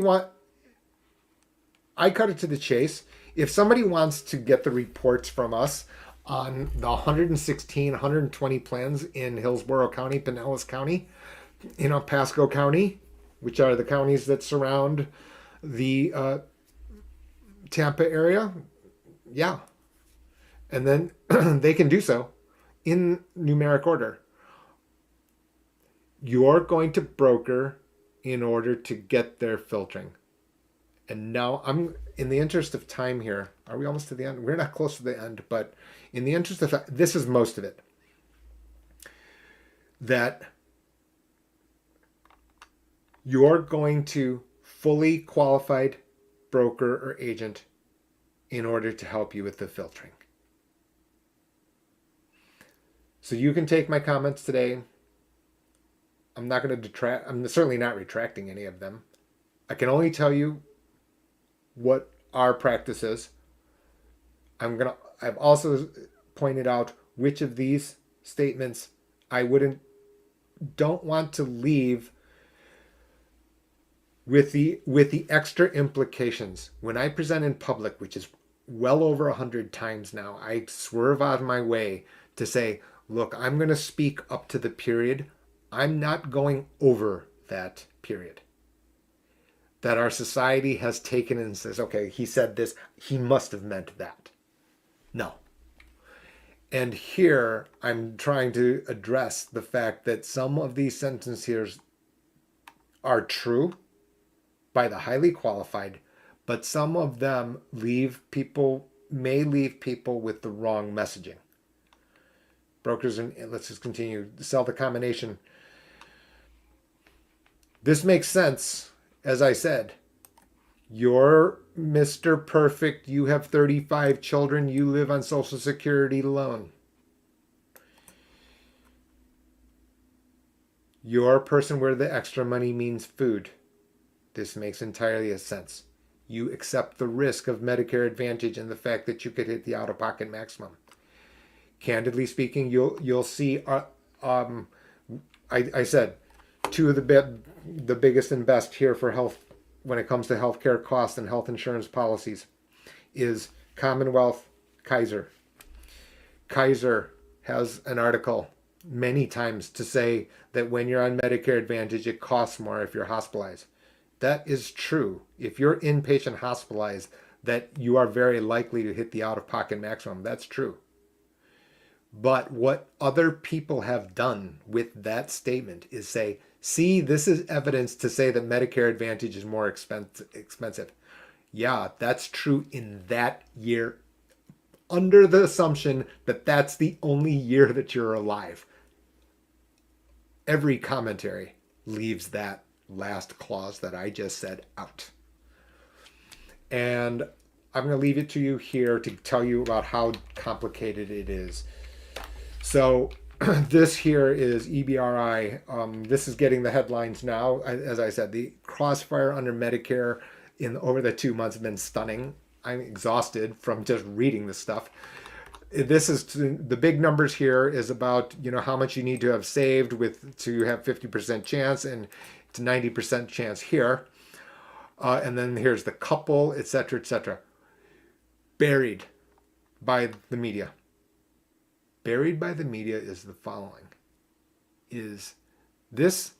I cut it to the chase. If somebody wants to get the reports from us on the 116, 120 plans in Hillsborough County, Pinellas County, Pasco County, which are the counties that surround the Tampa area, yeah. And then they can do so in numeric order. You're going to broker in order to get their filtering. And now I'm in the interest of time here. Are we almost to the end? We're not close to the end, but in the interest of this is most of it. That you're going to fully qualified broker or agent in order to help you with the filtering. So you can take my comments today. I'm not going to detract. I'm certainly not retracting any of them. I can only tell you what our practice is. I've also pointed out which of these statements I don't want to leave with the extra implications. When I present in public, which is well over 100 times now, I swerve out of my way to say, look, I'm going to speak up to the period. I'm not going over that period that our society has taken and says, okay, he said this, he must have meant that. No. And here I'm trying to address the fact that some of these sentences here are true by the highly qualified, but some of them may leave people with the wrong messaging. Brokers, and let's just continue, sell the combination. This makes sense. As I said, you're Mr. Perfect. You have 35 children. You live on Social Security alone. You're a person where the extra money means food. This makes entirely sense. You accept the risk of Medicare Advantage and the fact that you could hit the out-of-pocket maximum. Candidly speaking, you'll see. I said two of the biggest and best here for health when it comes to healthcare costs and health insurance policies is Commonwealth Kaiser. Kaiser has an article many times to say that when you're on Medicare Advantage, it costs more if you're hospitalized. That is true. If you're inpatient hospitalized, that you are very likely to hit the out-of-pocket maximum. That's true. But what other people have done with that statement is say, see, this is evidence to say that Medicare Advantage is more expensive. Yeah, that's true in that year, under the assumption that that's the only year that you're alive. Every commentary leaves that last clause that I just said out. And I'm going to leave it to you here to tell you about how complicated it is. So this here is EBRI. This is getting the headlines now. As I said, the crossfire under Medicare over the 2 months have been stunning. I'm exhausted from just reading this stuff. this is the big numbers here is about, how much you need to have saved to have 50% chance, and it's 90% chance here. And then here's the couple, etc., etc. Buried by the media. Buried by the media is the following. This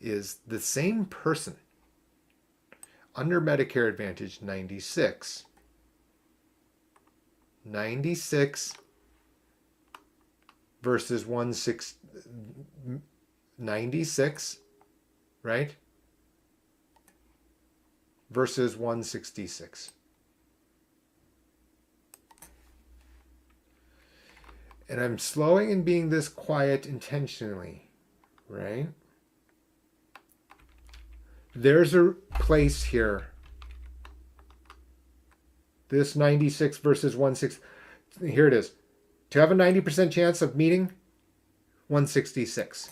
is the same person under Medicare Advantage 96 versus 96, right? Versus 166. And I'm slowing and being this quiet intentionally, right? There's a place here. This 96 versus 16. Here it is. To have a 90% chance of meeting 166.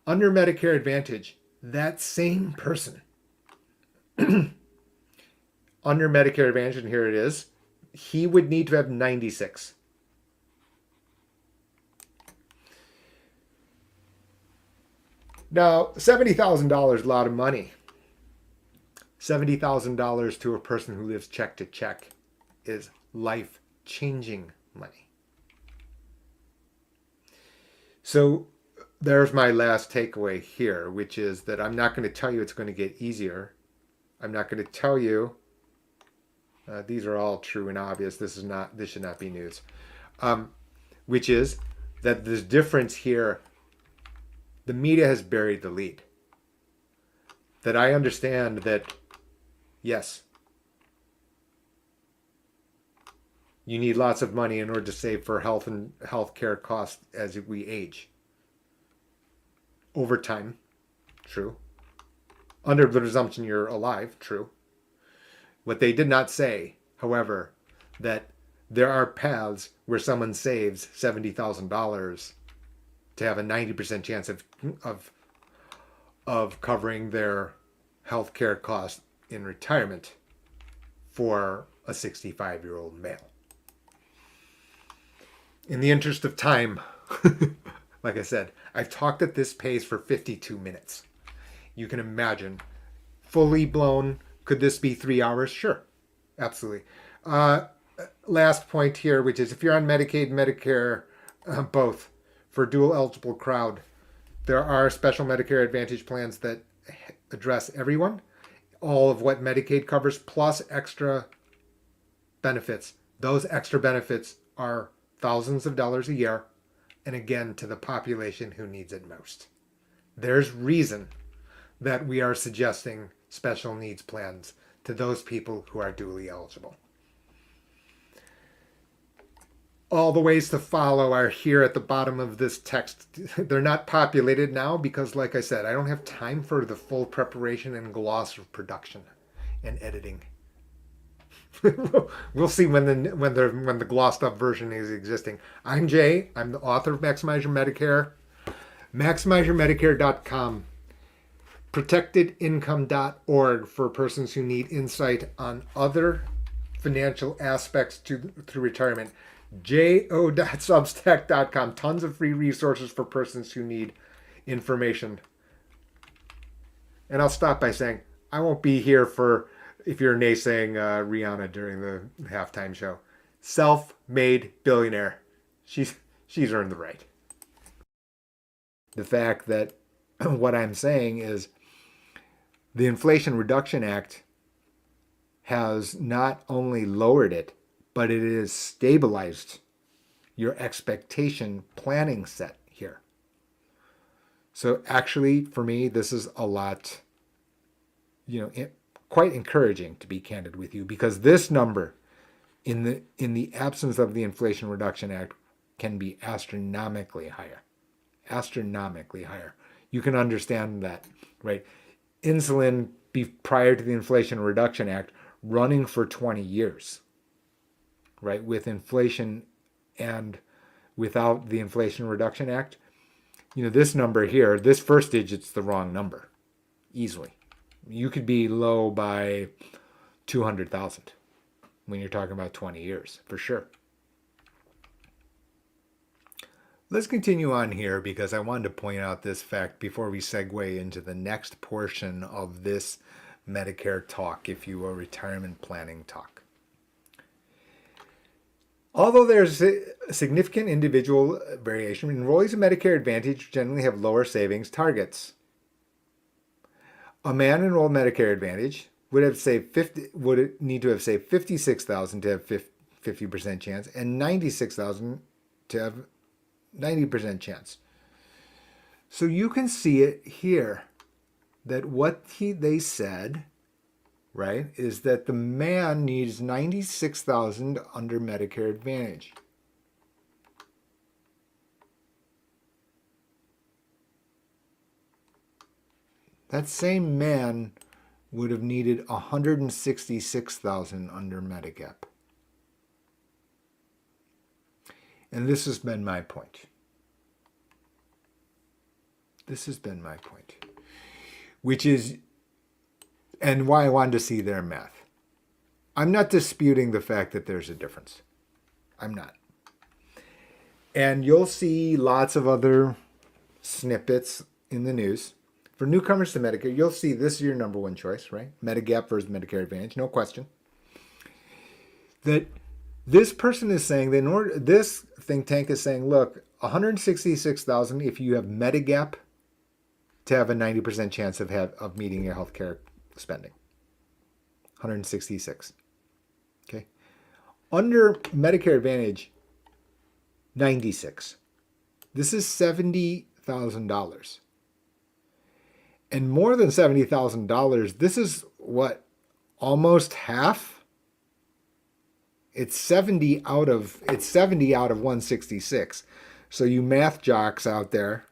Under Medicare Advantage, that same person under Medicare Advantage, and here it is, he would need to have 96. Now, $70,000 is a lot of money. $70,000 to a person who lives check to check is life-changing money. So there's my last takeaway here, which is that I'm not going to tell you it's going to get easier. I'm not going to tell you, these are all true and obvious. This should not be news. Which is that the difference here, the media has buried the lead. That I understand that, yes, you need lots of money in order to save for health and healthcare costs as we age. Over time, true. Under the presumption you're alive, true. What they did not say, however, that there are paths where someone saves $70,000 to have a 90% chance of covering their health care costs in retirement for a 65-year-old male. In the interest of time, like I said, I've talked at this pace for 52 minutes. You can imagine, fully blown, could this be 3 hours? Sure, absolutely. Last point here, which is if you're on Medicaid, Medicare, both, for dual eligible crowd, there are special Medicare Advantage plans that address everyone, all of what Medicaid covers, plus extra benefits. Those extra benefits are thousands of dollars a year, and again, to the population who needs it most. There's reason that we are suggesting special needs plans to those people who are dually eligible. All the ways to follow are here at the bottom of this text. They're not populated now because, like I said, I don't have time for the full preparation and gloss of production and editing. We'll see when the glossed up version is existing. I'm Jay. I'm the author of Maximize Your Medicare. MaximizeYourMedicare.com. ProtectedIncome.org for persons who need insight on other financial aspects through retirement. jo.substack.com. Tons of free resources for persons who need information. And I'll stop by saying I won't be here for if you're naysaying Rihanna during the halftime show. Self-made billionaire. She's earned the right. The fact that what I'm saying is the Inflation Reduction Act has not only lowered it, but it has stabilized your expectation planning set here. So actually, for me, this is a lot, quite encouraging, to be candid with you, because this number, in the absence of the Inflation Reduction Act, can be astronomically higher. Astronomically higher. You can understand that, right? Insulin, prior to the Inflation Reduction Act, running for 20 years, right? With inflation and without the Inflation Reduction Act, this number here, this first digit's the wrong number, easily. You could be low by 200,000 when you're talking about 20 years, for sure. Let's continue on here because I wanted to point out this fact before we segue into the next portion of this Medicare talk, if you will, retirement planning talk. Although there's a significant individual variation, enrollees in Medicare Advantage generally have lower savings targets. A man enrolled in Medicare Advantage would need to have saved $56,000 to have 50% chance, and $96,000 to have 90% chance. So you can see it here that what they said, right, is that the man needs $96,000 under Medicare Advantage. That same man would have needed $166,000 under Medigap. And this has been my point. This has been my point. Which is, and why I wanted to see their math. I'm not disputing the fact that there's a difference. I'm not. And you'll see lots of other snippets in the news. For newcomers to Medicare, you'll see this is your number one choice, right? Medigap versus Medicare Advantage, no question. That this person is saying that this think tank is saying, look, $166,000 if you have Medigap to have a 90% chance of meeting your healthcare spending. 166. Okay. Under Medicare Advantage, 96. This is $70,000. And more than $70,000, this is what, almost half? It's 70 out of 166. So you math jocks out there,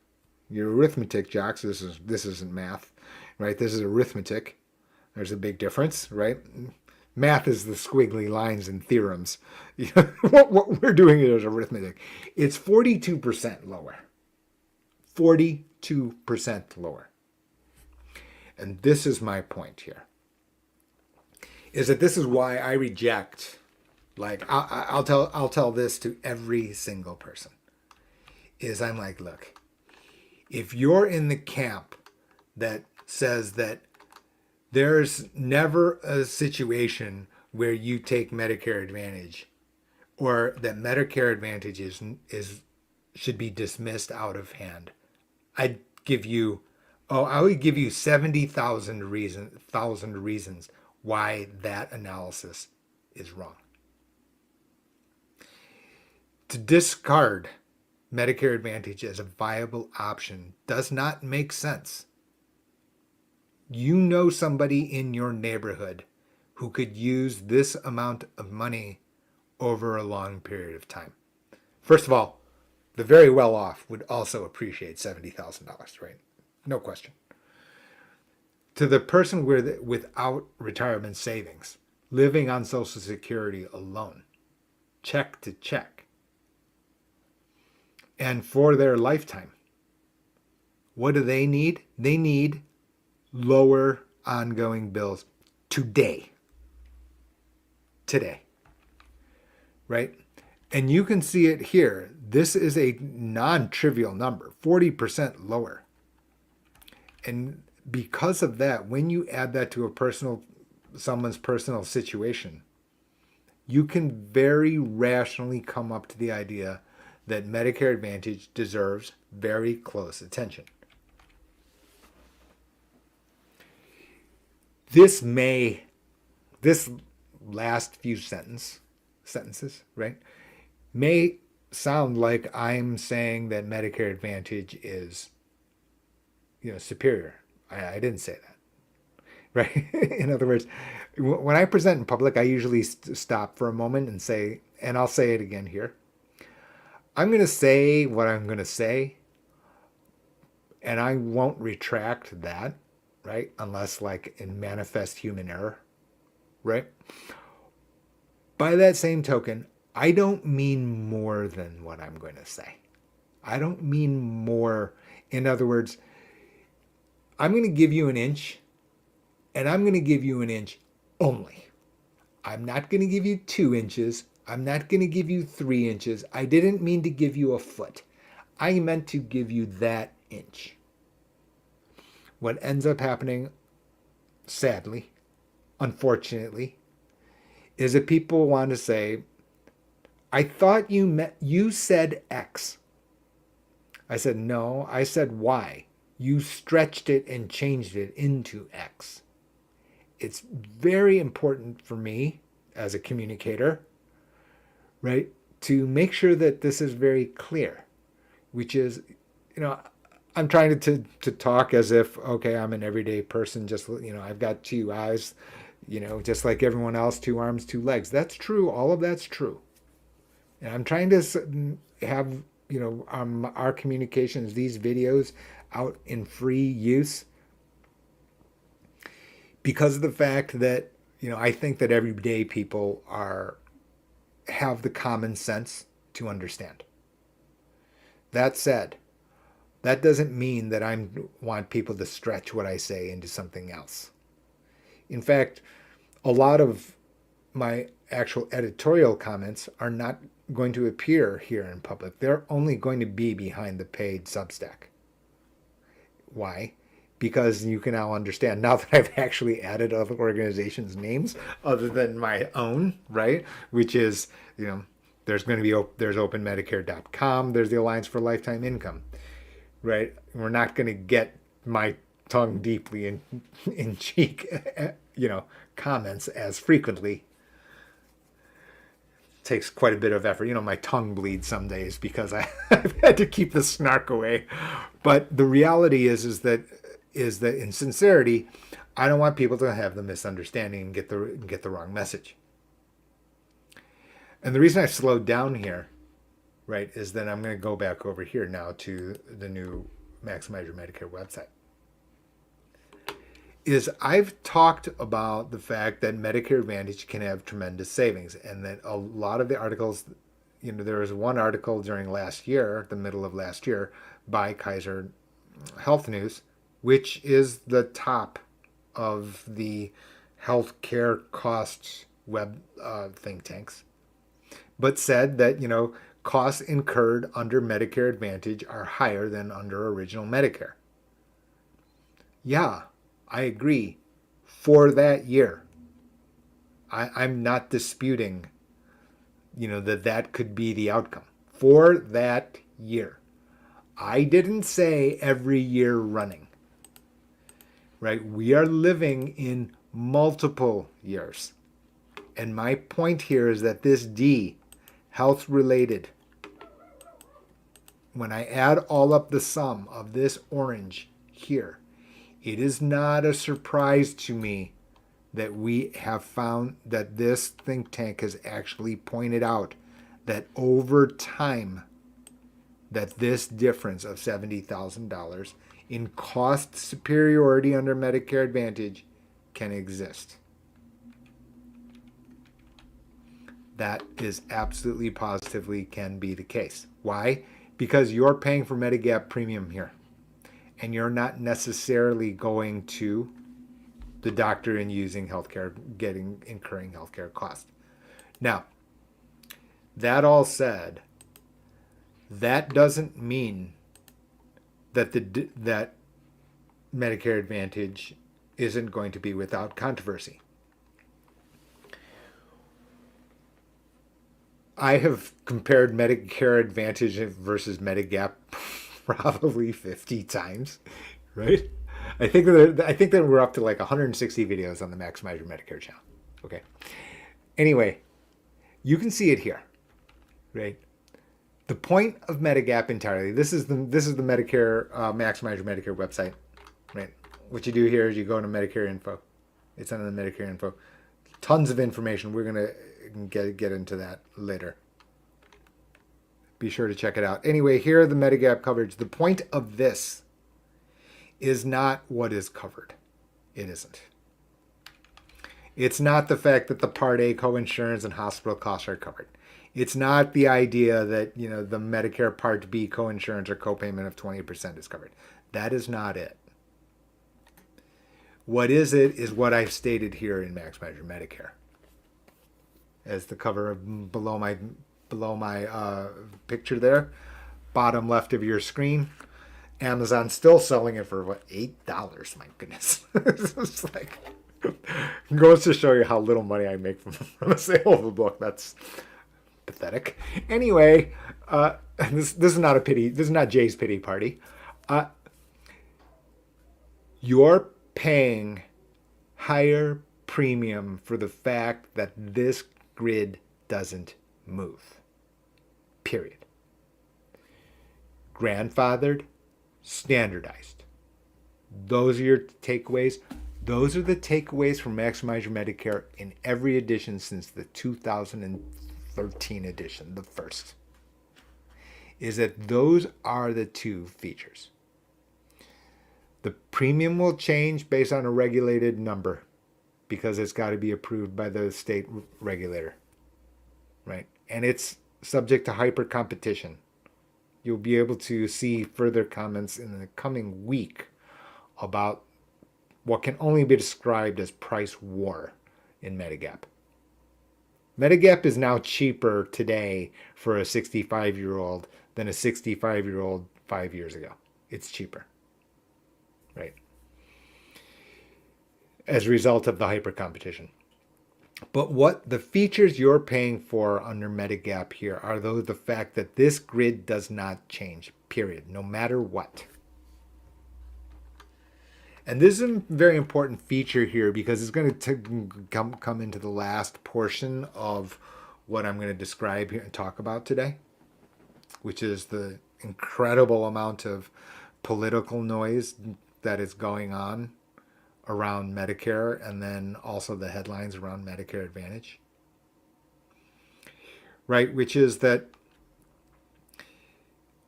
your arithmetic jocks, this isn't math, right? This is arithmetic. There's a big difference, right? Math is the squiggly lines and theorems. What we're doing is arithmetic. It's 42% lower. 42% lower. And this is my point here, is that this is why I reject, like, I'll tell this to every single person, is I'm like, look, if you're in the camp that says that there's never a situation where you take Medicare Advantage, or that Medicare Advantage should be dismissed out of hand, I would give you 70,000 reasons why that analysis is wrong. To discard Medicare Advantage as a viable option does not make sense. You know somebody in your neighborhood who could use this amount of money over a long period of time. First of all, the very well off would also appreciate $70,000, right? No question. To the person without retirement savings, living on Social Security alone, check to check, and for their lifetime, what do they need? They need lower ongoing bills today. Right? And you can see it here. This is a non-trivial number, 40% lower. And because of that, when you add that to someone's personal situation, you can very rationally come up to the idea that Medicare Advantage deserves very close attention. This last few sentences, right, may sound like I'm saying that Medicare Advantage is, superior. I didn't say that, right? In other words, when I present in public, I usually stop for a moment and say, and I'll say it again here, I'm going to say what I'm going to say, and I won't retract that, right? Unless like in manifest human error, right? By that same token, I don't mean more than what I'm going to say. I don't mean more. In other words, I'm going to give you an inch, and I'm going to give you an inch only. I'm not going to give you 2 inches. I'm not going to give you 3 inches. I didn't mean to give you a foot. I meant to give you that inch. What ends up happening, sadly, unfortunately, is that people want to say, I thought you said X. I said, no, I said Y. You stretched it and changed it into X. It's very important for me as a communicator, right, to make sure that this is very clear, which is, I'm trying to talk as if, okay, I'm an everyday person, just, I've got two eyes, just like everyone else, two arms, two legs. That's true. All of that's true. And I'm trying to have, our communications, these videos out in free use because of the fact that, I think that everyday people have the common sense to understand. That said, that doesn't mean that I want people to stretch what I say into something else. In fact, a lot of my actual editorial comments are not going to appear here in public. They're only going to be behind the paid Substack. Why? Because you can now understand, now that I've actually added other organizations' names other than my own, right? Which is, there's openmedicare.com, there's the Alliance for Lifetime Income, right? We're not going to get my tongue deeply in cheek, comments as frequently. Takes quite a bit of effort. My tongue bleeds some days because I've had to keep the snark away. But the reality is that in sincerity, I don't want people to have the misunderstanding and get the wrong message. And the reason I slowed down here, right, is that I'm going to go back over here now to the new Maximize Your Medicare website. Is I've talked about the fact that Medicare Advantage can have tremendous savings, and that a lot of the articles, there was one article during last year, the middle of last year, by Kaiser Health News, which is the top of the healthcare costs web think tanks, but said that, costs incurred under Medicare Advantage are higher than under original Medicare. Yeah, I agree for that year. I'm not disputing, that could be the outcome for that year. I didn't say every year running, right? We are living in multiple years. And my point here is that this D, health related, when I add all up the sum of this orange here, it is not a surprise to me that we have found that this think tank has actually pointed out that over time, that this difference of $70,000 in cost superiority under Medicare Advantage can exist. That is absolutely positively can be the case. Why? Because you're paying for Medigap premium here, and you're not necessarily going to the doctor and using healthcare, incurring healthcare costs. Now, that all said, that doesn't mean that that Medicare Advantage isn't going to be without controversy. I have compared Medicare Advantage versus Medigap probably 50 times, right? I think that we're up to like 160 videos on the Maximize Your Medicare channel. Okay. Anyway, you can see it here, right? The point of Medigap entirely. This is the Medicare Maximize Your Medicare website, right? What you do here is you go into Medicare info. It's under the Medicare info. Tons of information. We're gonna get into that later. Be sure to check it out. Anyway, here are the Medigap coverage. The point of this is not what is covered. It isn't. It's not the fact that the Part A coinsurance and hospital costs are covered. It's not the idea that, the Medicare Part B coinsurance or copayment of 20% is covered. That is not it. What is it is what I've stated here in Maximize Your Medicare. As the cover below my picture there, bottom left of your screen. Amazon's still selling it for what, $8? My goodness. It's like, goes to show you how little money I make from the sale of a book. That's pathetic. Anyway, this is not a pity. This is not Jay's pity party. Uh, you're paying higher premium for the fact that this grid doesn't move. Period. Grandfathered, standardized. Those are your takeaways. Those are the takeaways from Maximize Your Medicare in every edition since the 2013 edition, the first. Is that those are the two features. The premium will change based on a regulated number because it's got to be approved by the state regulator, right? And it's subject to hyper competition. You'll be able to see further comments in the coming week about what can only be described as price war in Medigap. Medigap is now cheaper today for a 65-year-old than a 65-year-old 5 years ago. It's cheaper, right? As a result of the hyper competition. But what the features you're paying for under Medigap here are the fact that this grid does not change, period, no matter what. And this is a very important feature here because it's going to come into the last portion of what I'm going to describe here and talk about today, which is the incredible amount of political noise that is going on around Medicare, and then also the headlines around Medicare Advantage, right? Which is that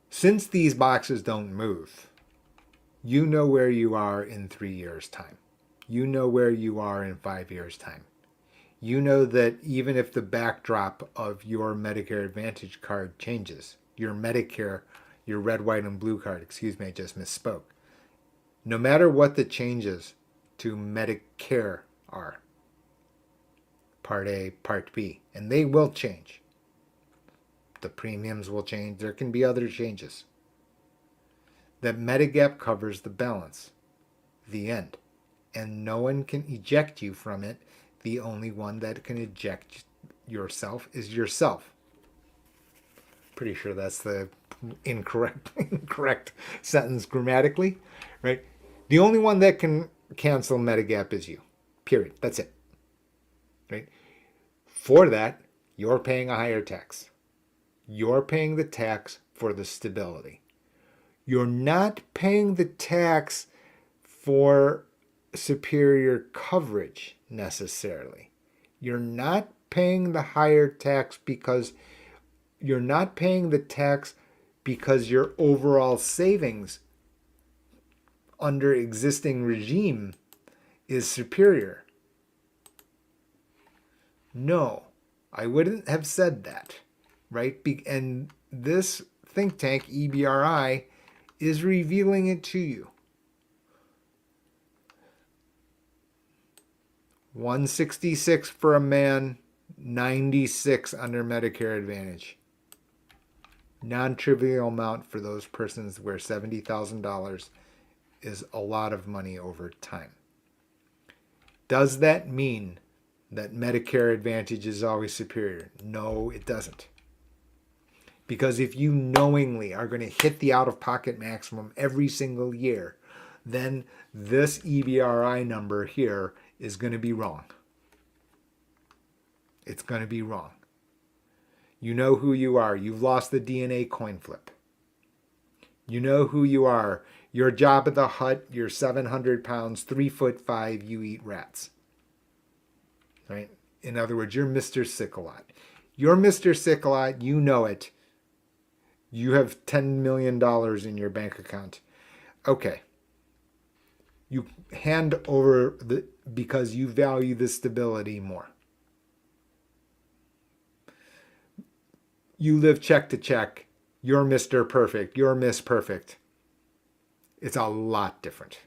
since these boxes don't move, you know where you are in 3 years' time. You know where you are in 5 years' time. You know that even if the backdrop of your Medicare Advantage card changes, your Medicare, your red, white, and blue card, excuse me, I just misspoke. No matter what the changes to Medicare are, Part A, Part B, and they will change. The premiums will change. There can be other changes. That Medigap covers the balance. The end. And no one can eject you from it. The only one that can eject yourself is yourself. Pretty sure that's the incorrect sentence grammatically, right? The only one that can cancel Medigap is you. Period. That's it. Right? For that, you're paying a higher tax. You're paying the tax for the stability. You're not paying the tax for superior coverage necessarily. You're not paying the higher tax because you're not paying the tax because your overall savings under existing regime is superior. No, I wouldn't have said that, right? And this think tank, EBRI, is revealing it to you. 166 for a man, 96 under Medicare Advantage. Non-trivial amount for those persons where $70,000 is a lot of money over time. Does that mean that Medicare Advantage is always superior? No, it doesn't. Because if you knowingly are going to hit the out-of-pocket maximum every single year, then this EBRI number here is going to be wrong. It's going to be wrong. You know who you are. You've lost the DNA coin flip. You know who you are. You're Jabba the Hutt. You're 700 pounds, 3'5". You eat rats. Right? In other words, you're Mr. Sick-a-Lot. You're Mr. Sick-a-Lot. You know it. You have $10 million in your bank account. Okay. You hand over because you value the stability more. You live check to check. You're Mr. Perfect. You're Miss Perfect. It's a lot different.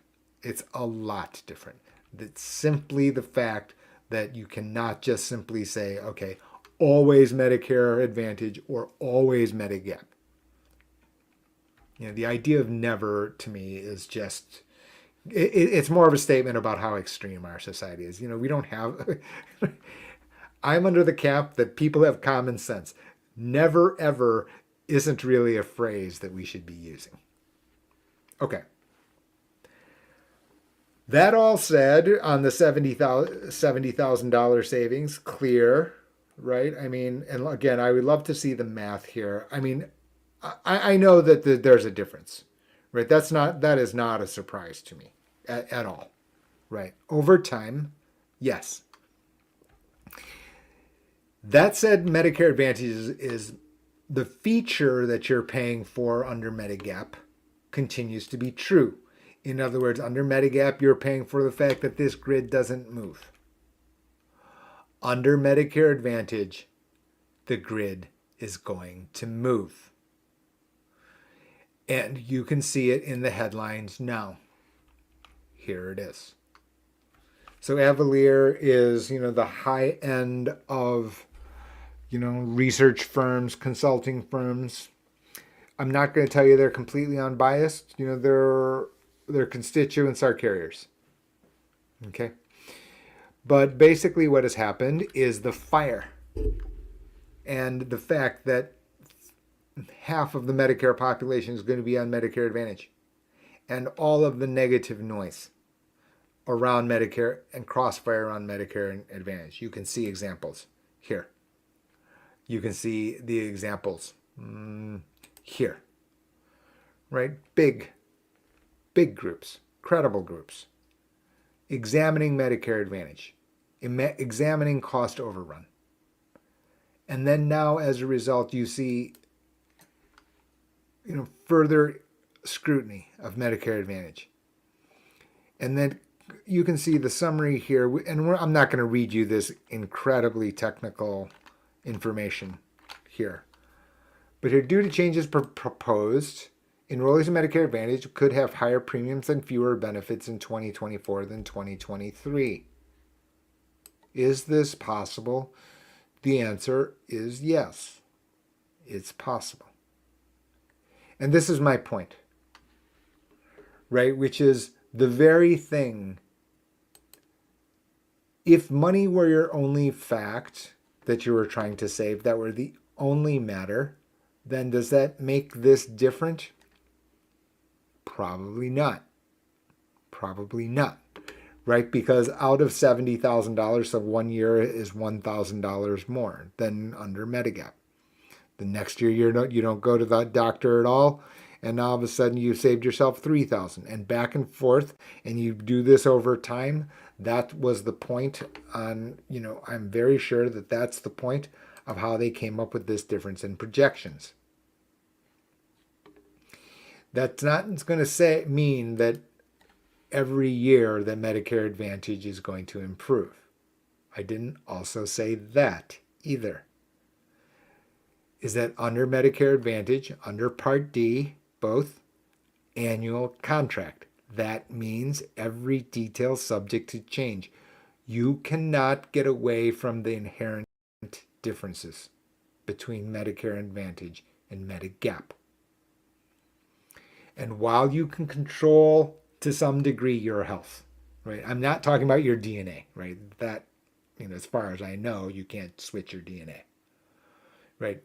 It's a lot different. It's simply the fact that you cannot just simply say, okay, always Medicare Advantage or always Medigap. The idea of never to me is just, it's more of a statement about how extreme our society is. We don't have, I'm under the camp that people have common sense. Never ever isn't really a phrase that we should be using. Okay. That all said, on the $70,000 savings, clear, right? I mean, and again, I would love to see the math here. I mean, I know that there's a difference, right? That is not a surprise to me at all, right? Over time, yes. That said, Medicare Advantage is the feature that you're paying for under Medigap continues to be true. In other words, under Medigap, you're paying for the fact that this grid doesn't move. Under Medicare Advantage, the grid is going to move. And you can see it in the headlines now. Here it is. So Avalier is, the high end of, research firms, consulting firms. I'm not going to tell you they're completely unbiased. Their constituents are carriers. Okay. But basically what has happened is the fire and the fact that half of the Medicare population is going to be on Medicare Advantage, and all of the negative noise around Medicare and crossfire on Medicare Advantage. You can see examples here. You can see the examples here, right? Big groups, credible groups, examining Medicare Advantage, examining cost overrun. And then now, as a result, you see, further scrutiny of Medicare Advantage. And then you can see the summary here, and I'm not going to read you this incredibly technical information here. But here, due to changes proposed, enrollees in Medicare Advantage could have higher premiums and fewer benefits in 2024 than 2023. Is this possible? The answer is yes. It's possible. And this is my point, right? Which is the very thing. If money were your only fact that you were trying to save, that were the only matter, then does that make this different? Probably not. Probably not. Right? Because out of $70,000, so 1 year is $1,000 more than under Medigap. The next year you don't go to the doctor at all, and all of a sudden you saved yourself $3,000, and back and forth, and you do this over time. That was the point on, I'm very sure that that's the point of how they came up with this difference in projections. That's not going to mean that every year that Medicare Advantage is going to improve. I didn't also say that either. Is that under Medicare Advantage, under Part D, both annual contract. That means every detail subject to change. You cannot get away from the inherent differences between Medicare Advantage and Medigap. And while you can control to some degree your health, right? I'm not talking about your DNA, right? That, as far as I know, you can't switch your DNA, right?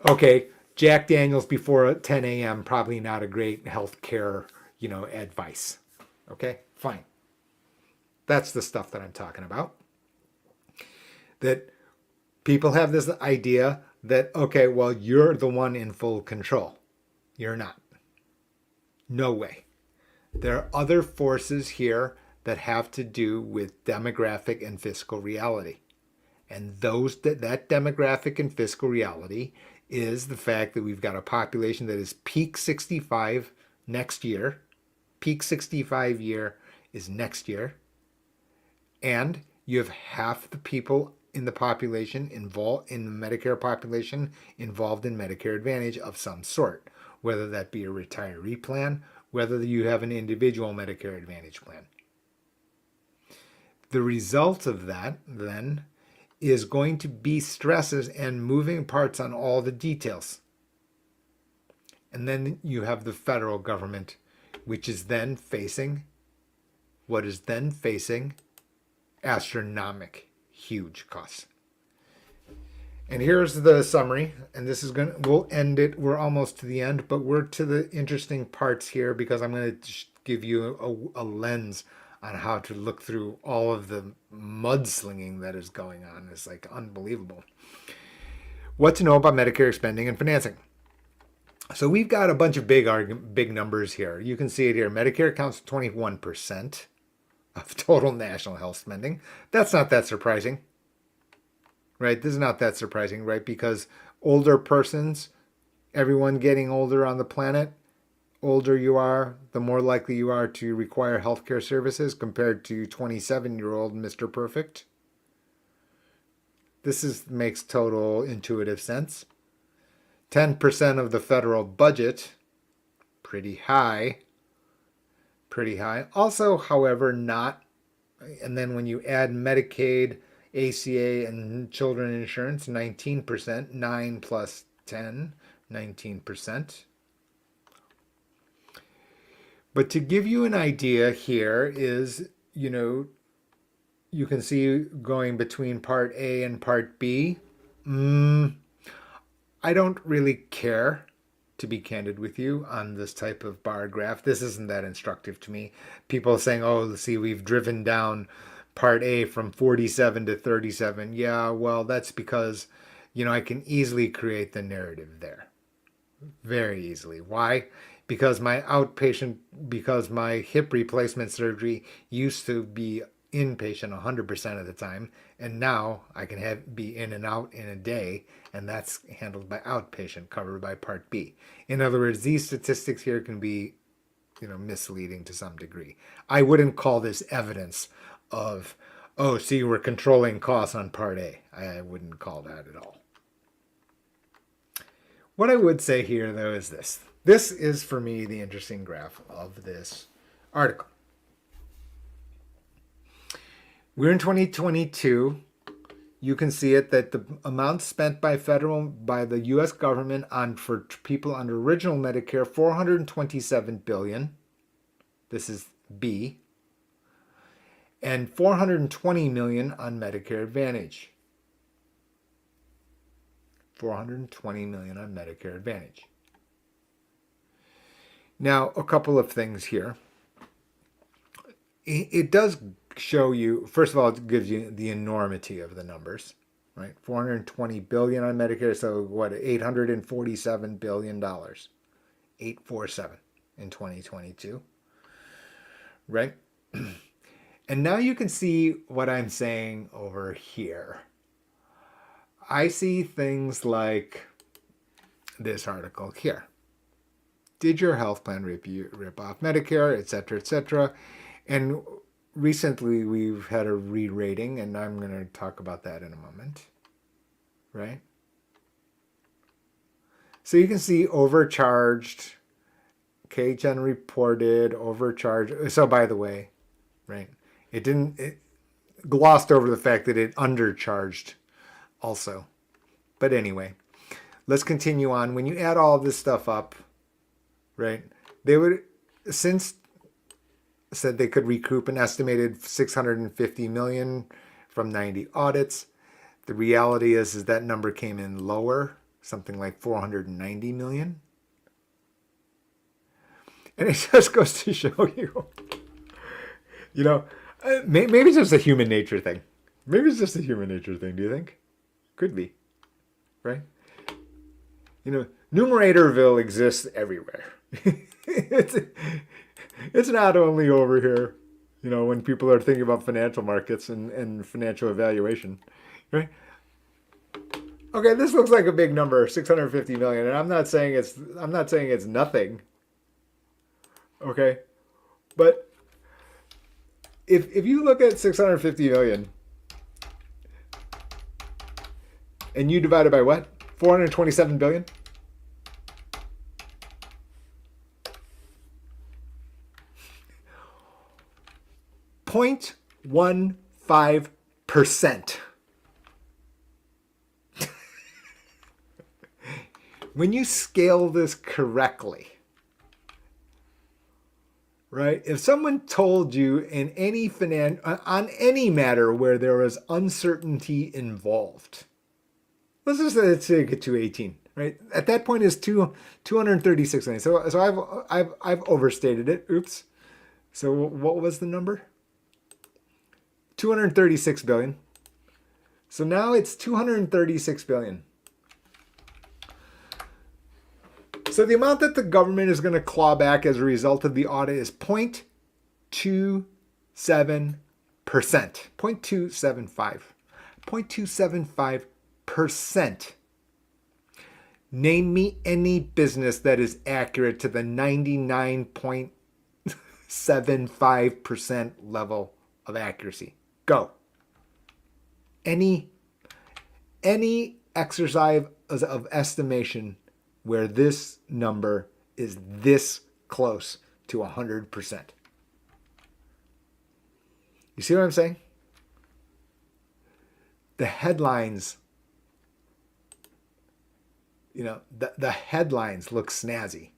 Okay, Jack Daniels before 10 a.m. probably not a great health care, advice. Okay, fine. That's the stuff that I'm talking about. That people have this idea that, okay, well, you're the one in full control. You're not. No way. There are other forces here that have to do with demographic and fiscal reality. And that demographic and fiscal reality is the fact that we've got a population that is peak 65 next year. Peak 65 year is next year. And you have half the people in the population involved in the Medicare population involved in Medicare Advantage of some sort, whether that be a retiree plan, whether you have an individual Medicare Advantage plan. The result of that, then, is going to be stresses and moving parts on all the details. And then you have the federal government, which is then facing astronomical, huge costs. And here's the summary, and we'll end it. We're almost to the end, but we're to the interesting parts here because I'm going to give you a lens on how to look through all of the mudslinging that is going on. It's like unbelievable. What to know about Medicare spending and financing. So we've got a bunch of big numbers here. You can see it here. Medicare accounts for 21% of total national health spending. That's not that surprising. Right? This is not that surprising, right? Because older persons, everyone getting older on the planet, older you are, the more likely you are to require healthcare services compared to 27-year-old Mr. Perfect. Makes total intuitive sense. 10% of the federal budget, pretty high. Pretty high. Also, however, not. And then when you add Medicaid, ACA, and children insurance, 19%, 9 plus 10, 19%. But to give you an idea here is, you can see going between Part A and Part B. I don't really care, to be candid with you, on this type of bar graph. This isn't that instructive to me. People saying, oh, see, we've driven down Part A from 47 to 37. Yeah, well, that's because, I can easily create the narrative there. Very easily. Why? Because my hip replacement surgery used to be inpatient 100% of the time, and now I can be in and out in a day, and that's handled by outpatient, covered by Part B. In other words, these statistics here can be, misleading to some degree. I wouldn't call this evidence of, oh, see, we're controlling costs on Part A. I wouldn't call that at all. What I would say here, though, is this. This is, for me, the interesting graph of this article. We're in 2022. You can see it that the amount spent by the U.S. government for people under original Medicare, $427 billion. This is B. And $420 million on Medicare Advantage. $420 million on Medicare Advantage. Now, a couple of things here. It does show you, first of all, it gives you the enormity of the numbers, right? $420 billion on Medicare, so what, $847 billion. 847 in 2022, right? And now you can see what I'm saying over here. I see things like this article here. Did your health plan rip off Medicare, et cetera, et cetera? And recently we've had a re-rating, and I'm going to talk about that in a moment, right? So you can see overcharged, KHN reported, overcharged. So by the way, right, it glossed over the fact that it undercharged also. But anyway, let's continue on. When you add all of this stuff up, right, they would, since said they could recoup an estimated $650 million from 90 audits. The reality is that number came in lower, something like $490 million. And it just goes to show you, maybe it's just a human nature thing. Maybe it's just a human nature thing, do you think? Could be, right? Numeratorville exists everywhere. It's not only over here, when people are thinking about financial markets and financial evaluation, right? Okay, this looks like a big number, 650 million, and I'm not saying it's nothing. Okay, but if you look at 650 million and you divide it by what? 427 billion? %0.15%. when you scale this correctly, right? If someone told you in any on any matter where there was uncertainty involved, let's just say get to 18, right? At that point is 236 million. So I've overstated it. Oops. So what was the number? 236 billion. So now it's 236 billion. So the amount that the government is going to claw back as a result of the audit is 0.27%. 0.275. 0.275%. Name me any business that is accurate to the 99.75% level of accuracy. Go. Any exercise of estimation where this number is this close to 100%. You see what I'm saying? The headlines, the headlines look snazzy.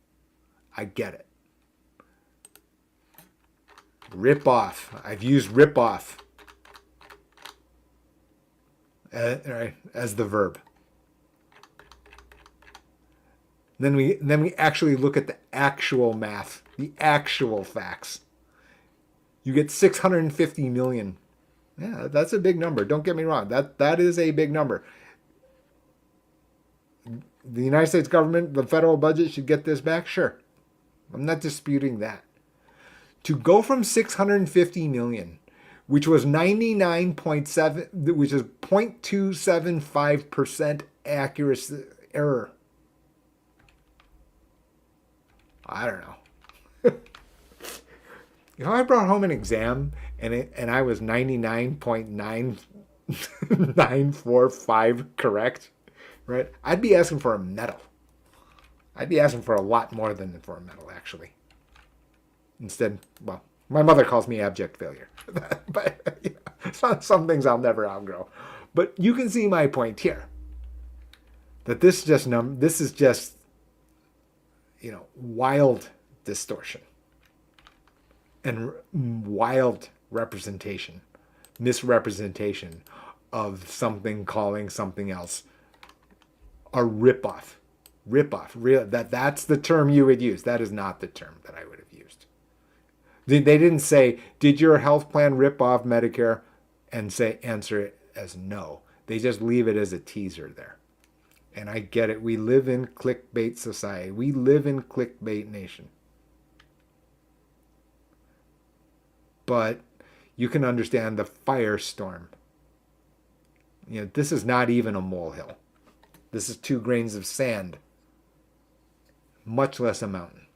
I get it. Rip off. I've used rip off as the verb. Then we actually look at the actual math, the actual facts. You get 650 million. Yeah, that's a big number. Don't get me wrong. That is a big number. The United States government, the federal budget should get this back. Sure. I'm not disputing that. To go from 650 million, which was 99.7, which is 0.275% accuracy error. I don't know. I brought home an exam and I was 99.9945 correct, right? I'd be asking for a medal. I'd be asking for a lot more than for a medal, actually. Instead, well, my mother calls me abject failure. But some things I'll never outgrow. But you can see my point here. That this is just wild distortion and wild representation, misrepresentation of something calling something else a ripoff. That's the term you would use. That is not the term that I would have used. They didn't say, did your health plan rip off Medicare, and answer it as no. They just leave it as a teaser there. And I get it. We live in clickbait society. We live in clickbait nation. But you can understand the firestorm. This is not even a molehill. This is 2 grains of sand, much less a mountain.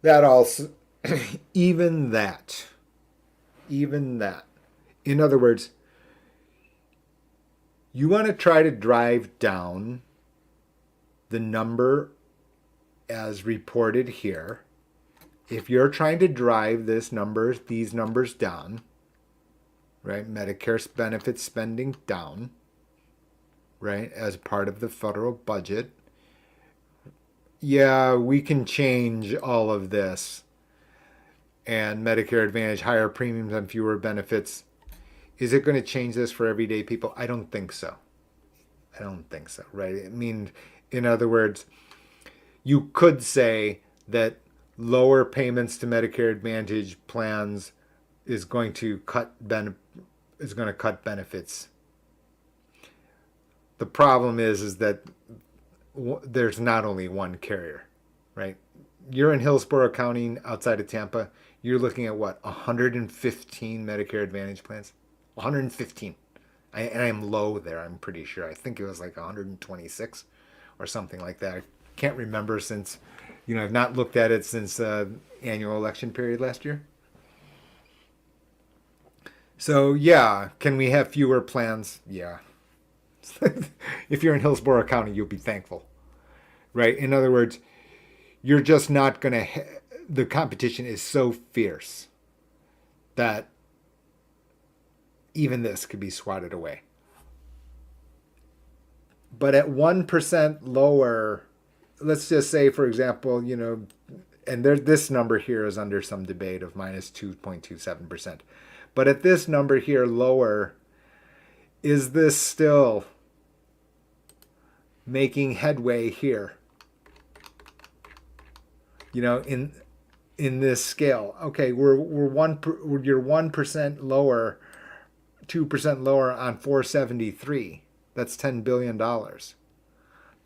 That also, even that. In other words, you want to try to drive down the number as reported here. If you're trying to drive these numbers down, right? Medicare benefit spending down, right? As part of the federal budget. Yeah, we can change all of this. And Medicare Advantage, higher premiums and fewer benefits. Is it going to change this for everyday people? I don't think so. Right? I mean, in other words, you could say that lower payments to Medicare Advantage plans is going to cut benefits. The problem is that there's not only one carrier, right? You're in Hillsborough County outside of Tampa. You're looking at 115 Medicare Advantage plans? 115. And I'm low there, I'm pretty sure. I think it was like 126 or something like that. I can't remember since, I've not looked at it since annual election period last year. So, yeah, can we have fewer plans? Yeah. If you're in Hillsborough County, you'll be thankful, right? In other words, you're just not going to... the competition is so fierce that even this could be swatted away. But at 1% lower, let's just say, for example, and this number here is under some debate of minus 2.27%. But at this number here lower, is this still making headway here? In this scale. Okay, you're 1% lower, 2% lower on 473. That's $10 billion.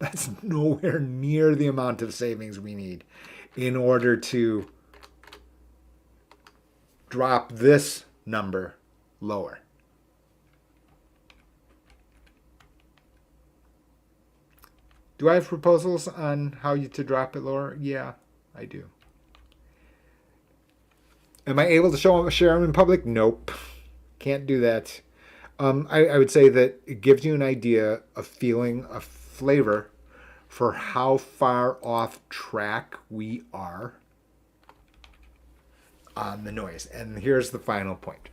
That's nowhere near the amount of savings we need in order to drop this number lower. Do I have proposals on how to drop it lower? Yeah, I do. Am I able to share them in public? Nope. Can't do that. I would say that it gives you an idea, a feeling, a flavor for how far off track we are on the noise. And here's the final point.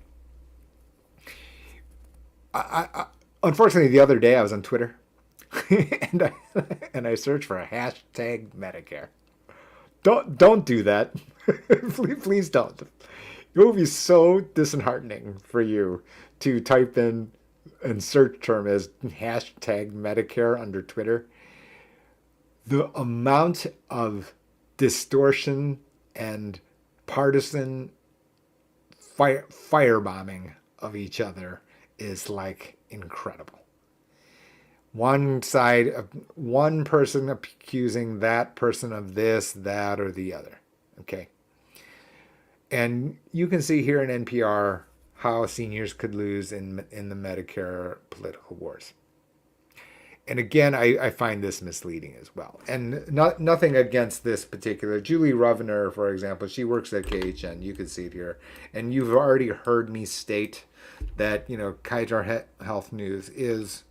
Unfortunately, the other day I was on Twitter and I searched for a hashtag Medicare. Don't do that. Please don't. It will be so disheartening for you to type in and search term as hashtag Medicare under Twitter. The amount of distortion and partisan firebombing of each other is like incredible. One side, one person accusing that person of this, that, or the other. Okay. And you can see here in NPR how seniors could lose in the Medicare political wars. And again, I find this misleading as well. And nothing against this particular. Julie Rovner, for example, she works at KHN. You can see it here. And you've already heard me state that, Kaiser Health News is,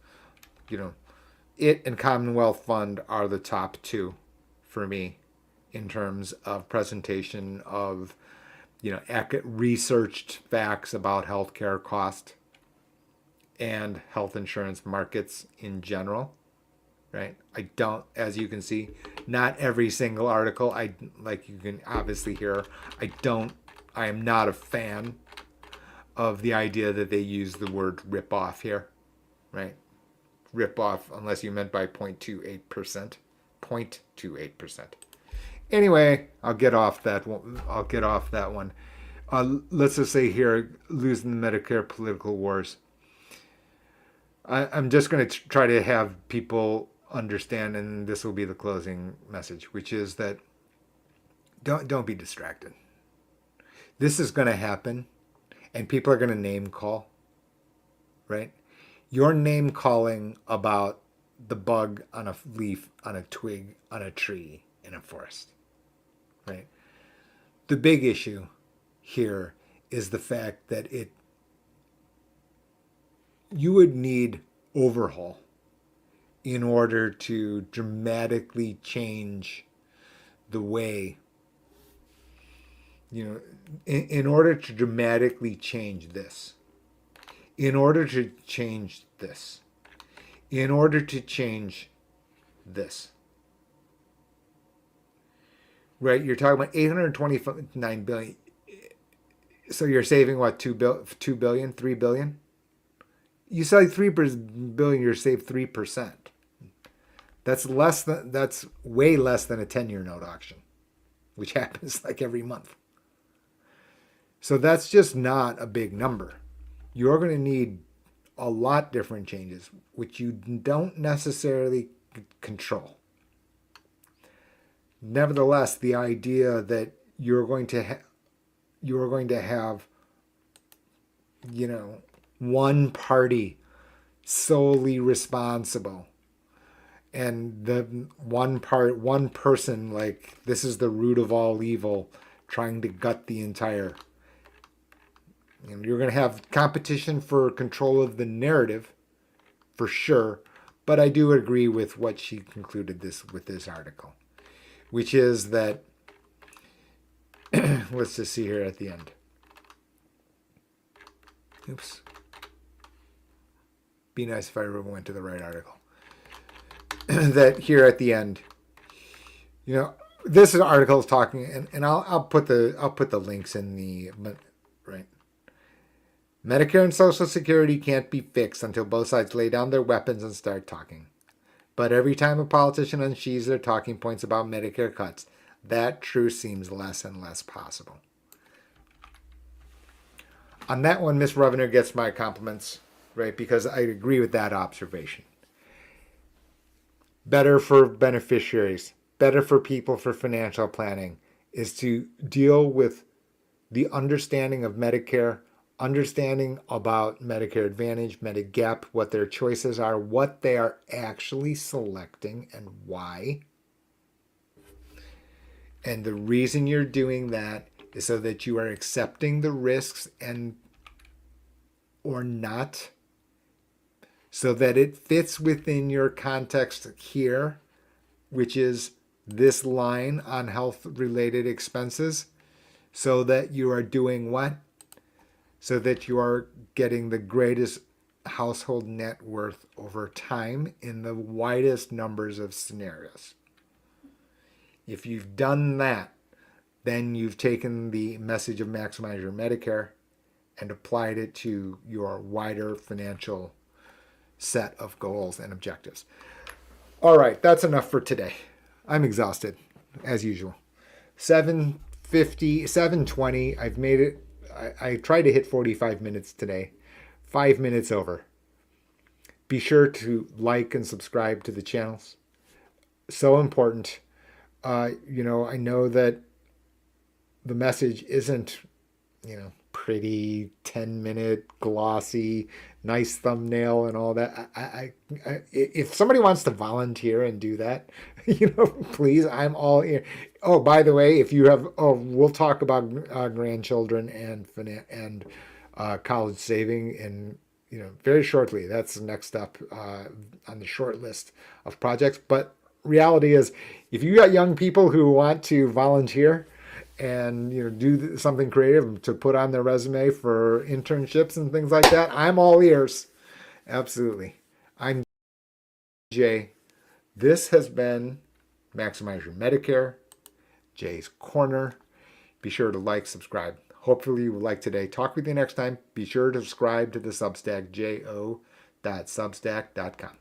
it and Commonwealth Fund are the top two for me in terms of presentation of, researched facts about healthcare cost and health insurance markets in general, right? I don't, as you can see, not every single article, like you can obviously hear, I am not a fan of the idea that they use the word rip off here, right? Rip off, unless you meant by 0.28%. 0.28%. Anyway, I'll get off that one. Let's just say here, losing the Medicare political wars. I'm just going to try to have people understand, and this will be the closing message, which is that don't be distracted. This is going to happen, and people are going to name call, right? You're name calling about the bug on a leaf, on a twig, on a tree in a forest, right? The big issue here is the fact that you would need overhaul in order to dramatically change the way, in order to dramatically change this, in order to change this, in order to change this. Right, you're talking about 829 billion. So you're saving what, 2 billion, 3 billion? You save 3 billion, you're saved 3%. That's way less than a 10-year note auction, which happens like every month. So that's just not a big number. You're going to need a lot different changes, which you don't necessarily control. Nevertheless, the idea that you're going to have, one party solely responsible, and the one person, like, this is the root of all evil, trying to gut the entire. And you're going to have competition for control of the narrative, for sure. But I do agree with what she concluded with this article, which is that, let's just see here at the end. Oops. Be nice if I went to the right article. that here at the end, you know, this article is talking, and I'll put the links in the right. Medicare and Social Security can't be fixed until both sides lay down their weapons and start talking. But every time a politician unsheathes their talking points about Medicare cuts, that truth seems less and less possible. On that one, Miss Revenue gets my compliments, right? Because I agree with that observation. Better for beneficiaries, better for people for financial planning is to deal with the understanding of Medicare, understanding about Medicare Advantage, Medigap, what their choices are, what they are actually selecting and why. And the reason you're doing that is so that you are accepting the risks and or not, so that it fits within your context here, which is this line on health related expenses, so that you are doing what? So that you are getting the greatest household net worth over time in the widest numbers of scenarios. If you've done that, then you've taken the message of Maximize Your Medicare and applied it to your wider financial set of goals and objectives. All right, that's enough for today. I'm exhausted, as usual. 7:50, 7:20. I've made it. I tried to hit 45 minutes today. 5 minutes over. Be sure to like and subscribe to the channels. So important. I know that the message isn't, pretty 10-minute glossy, nice thumbnail and all that. If somebody wants to volunteer and do that, please, I'm all ear. Oh, by the way, if you have, we'll talk about grandchildren and college saving and very shortly. That's the next up on the short list of projects. But reality is, if you got young people who want to volunteer and do something creative to put on their resume for internships and things like that, I'm all ears. Absolutely. I'm Jay. This has been Maximize Your Medicare, Jay's Corner. Be sure to like, subscribe. Hopefully you will like today. Talk with you next time. Be sure to subscribe to the Substack, jo.substack.com.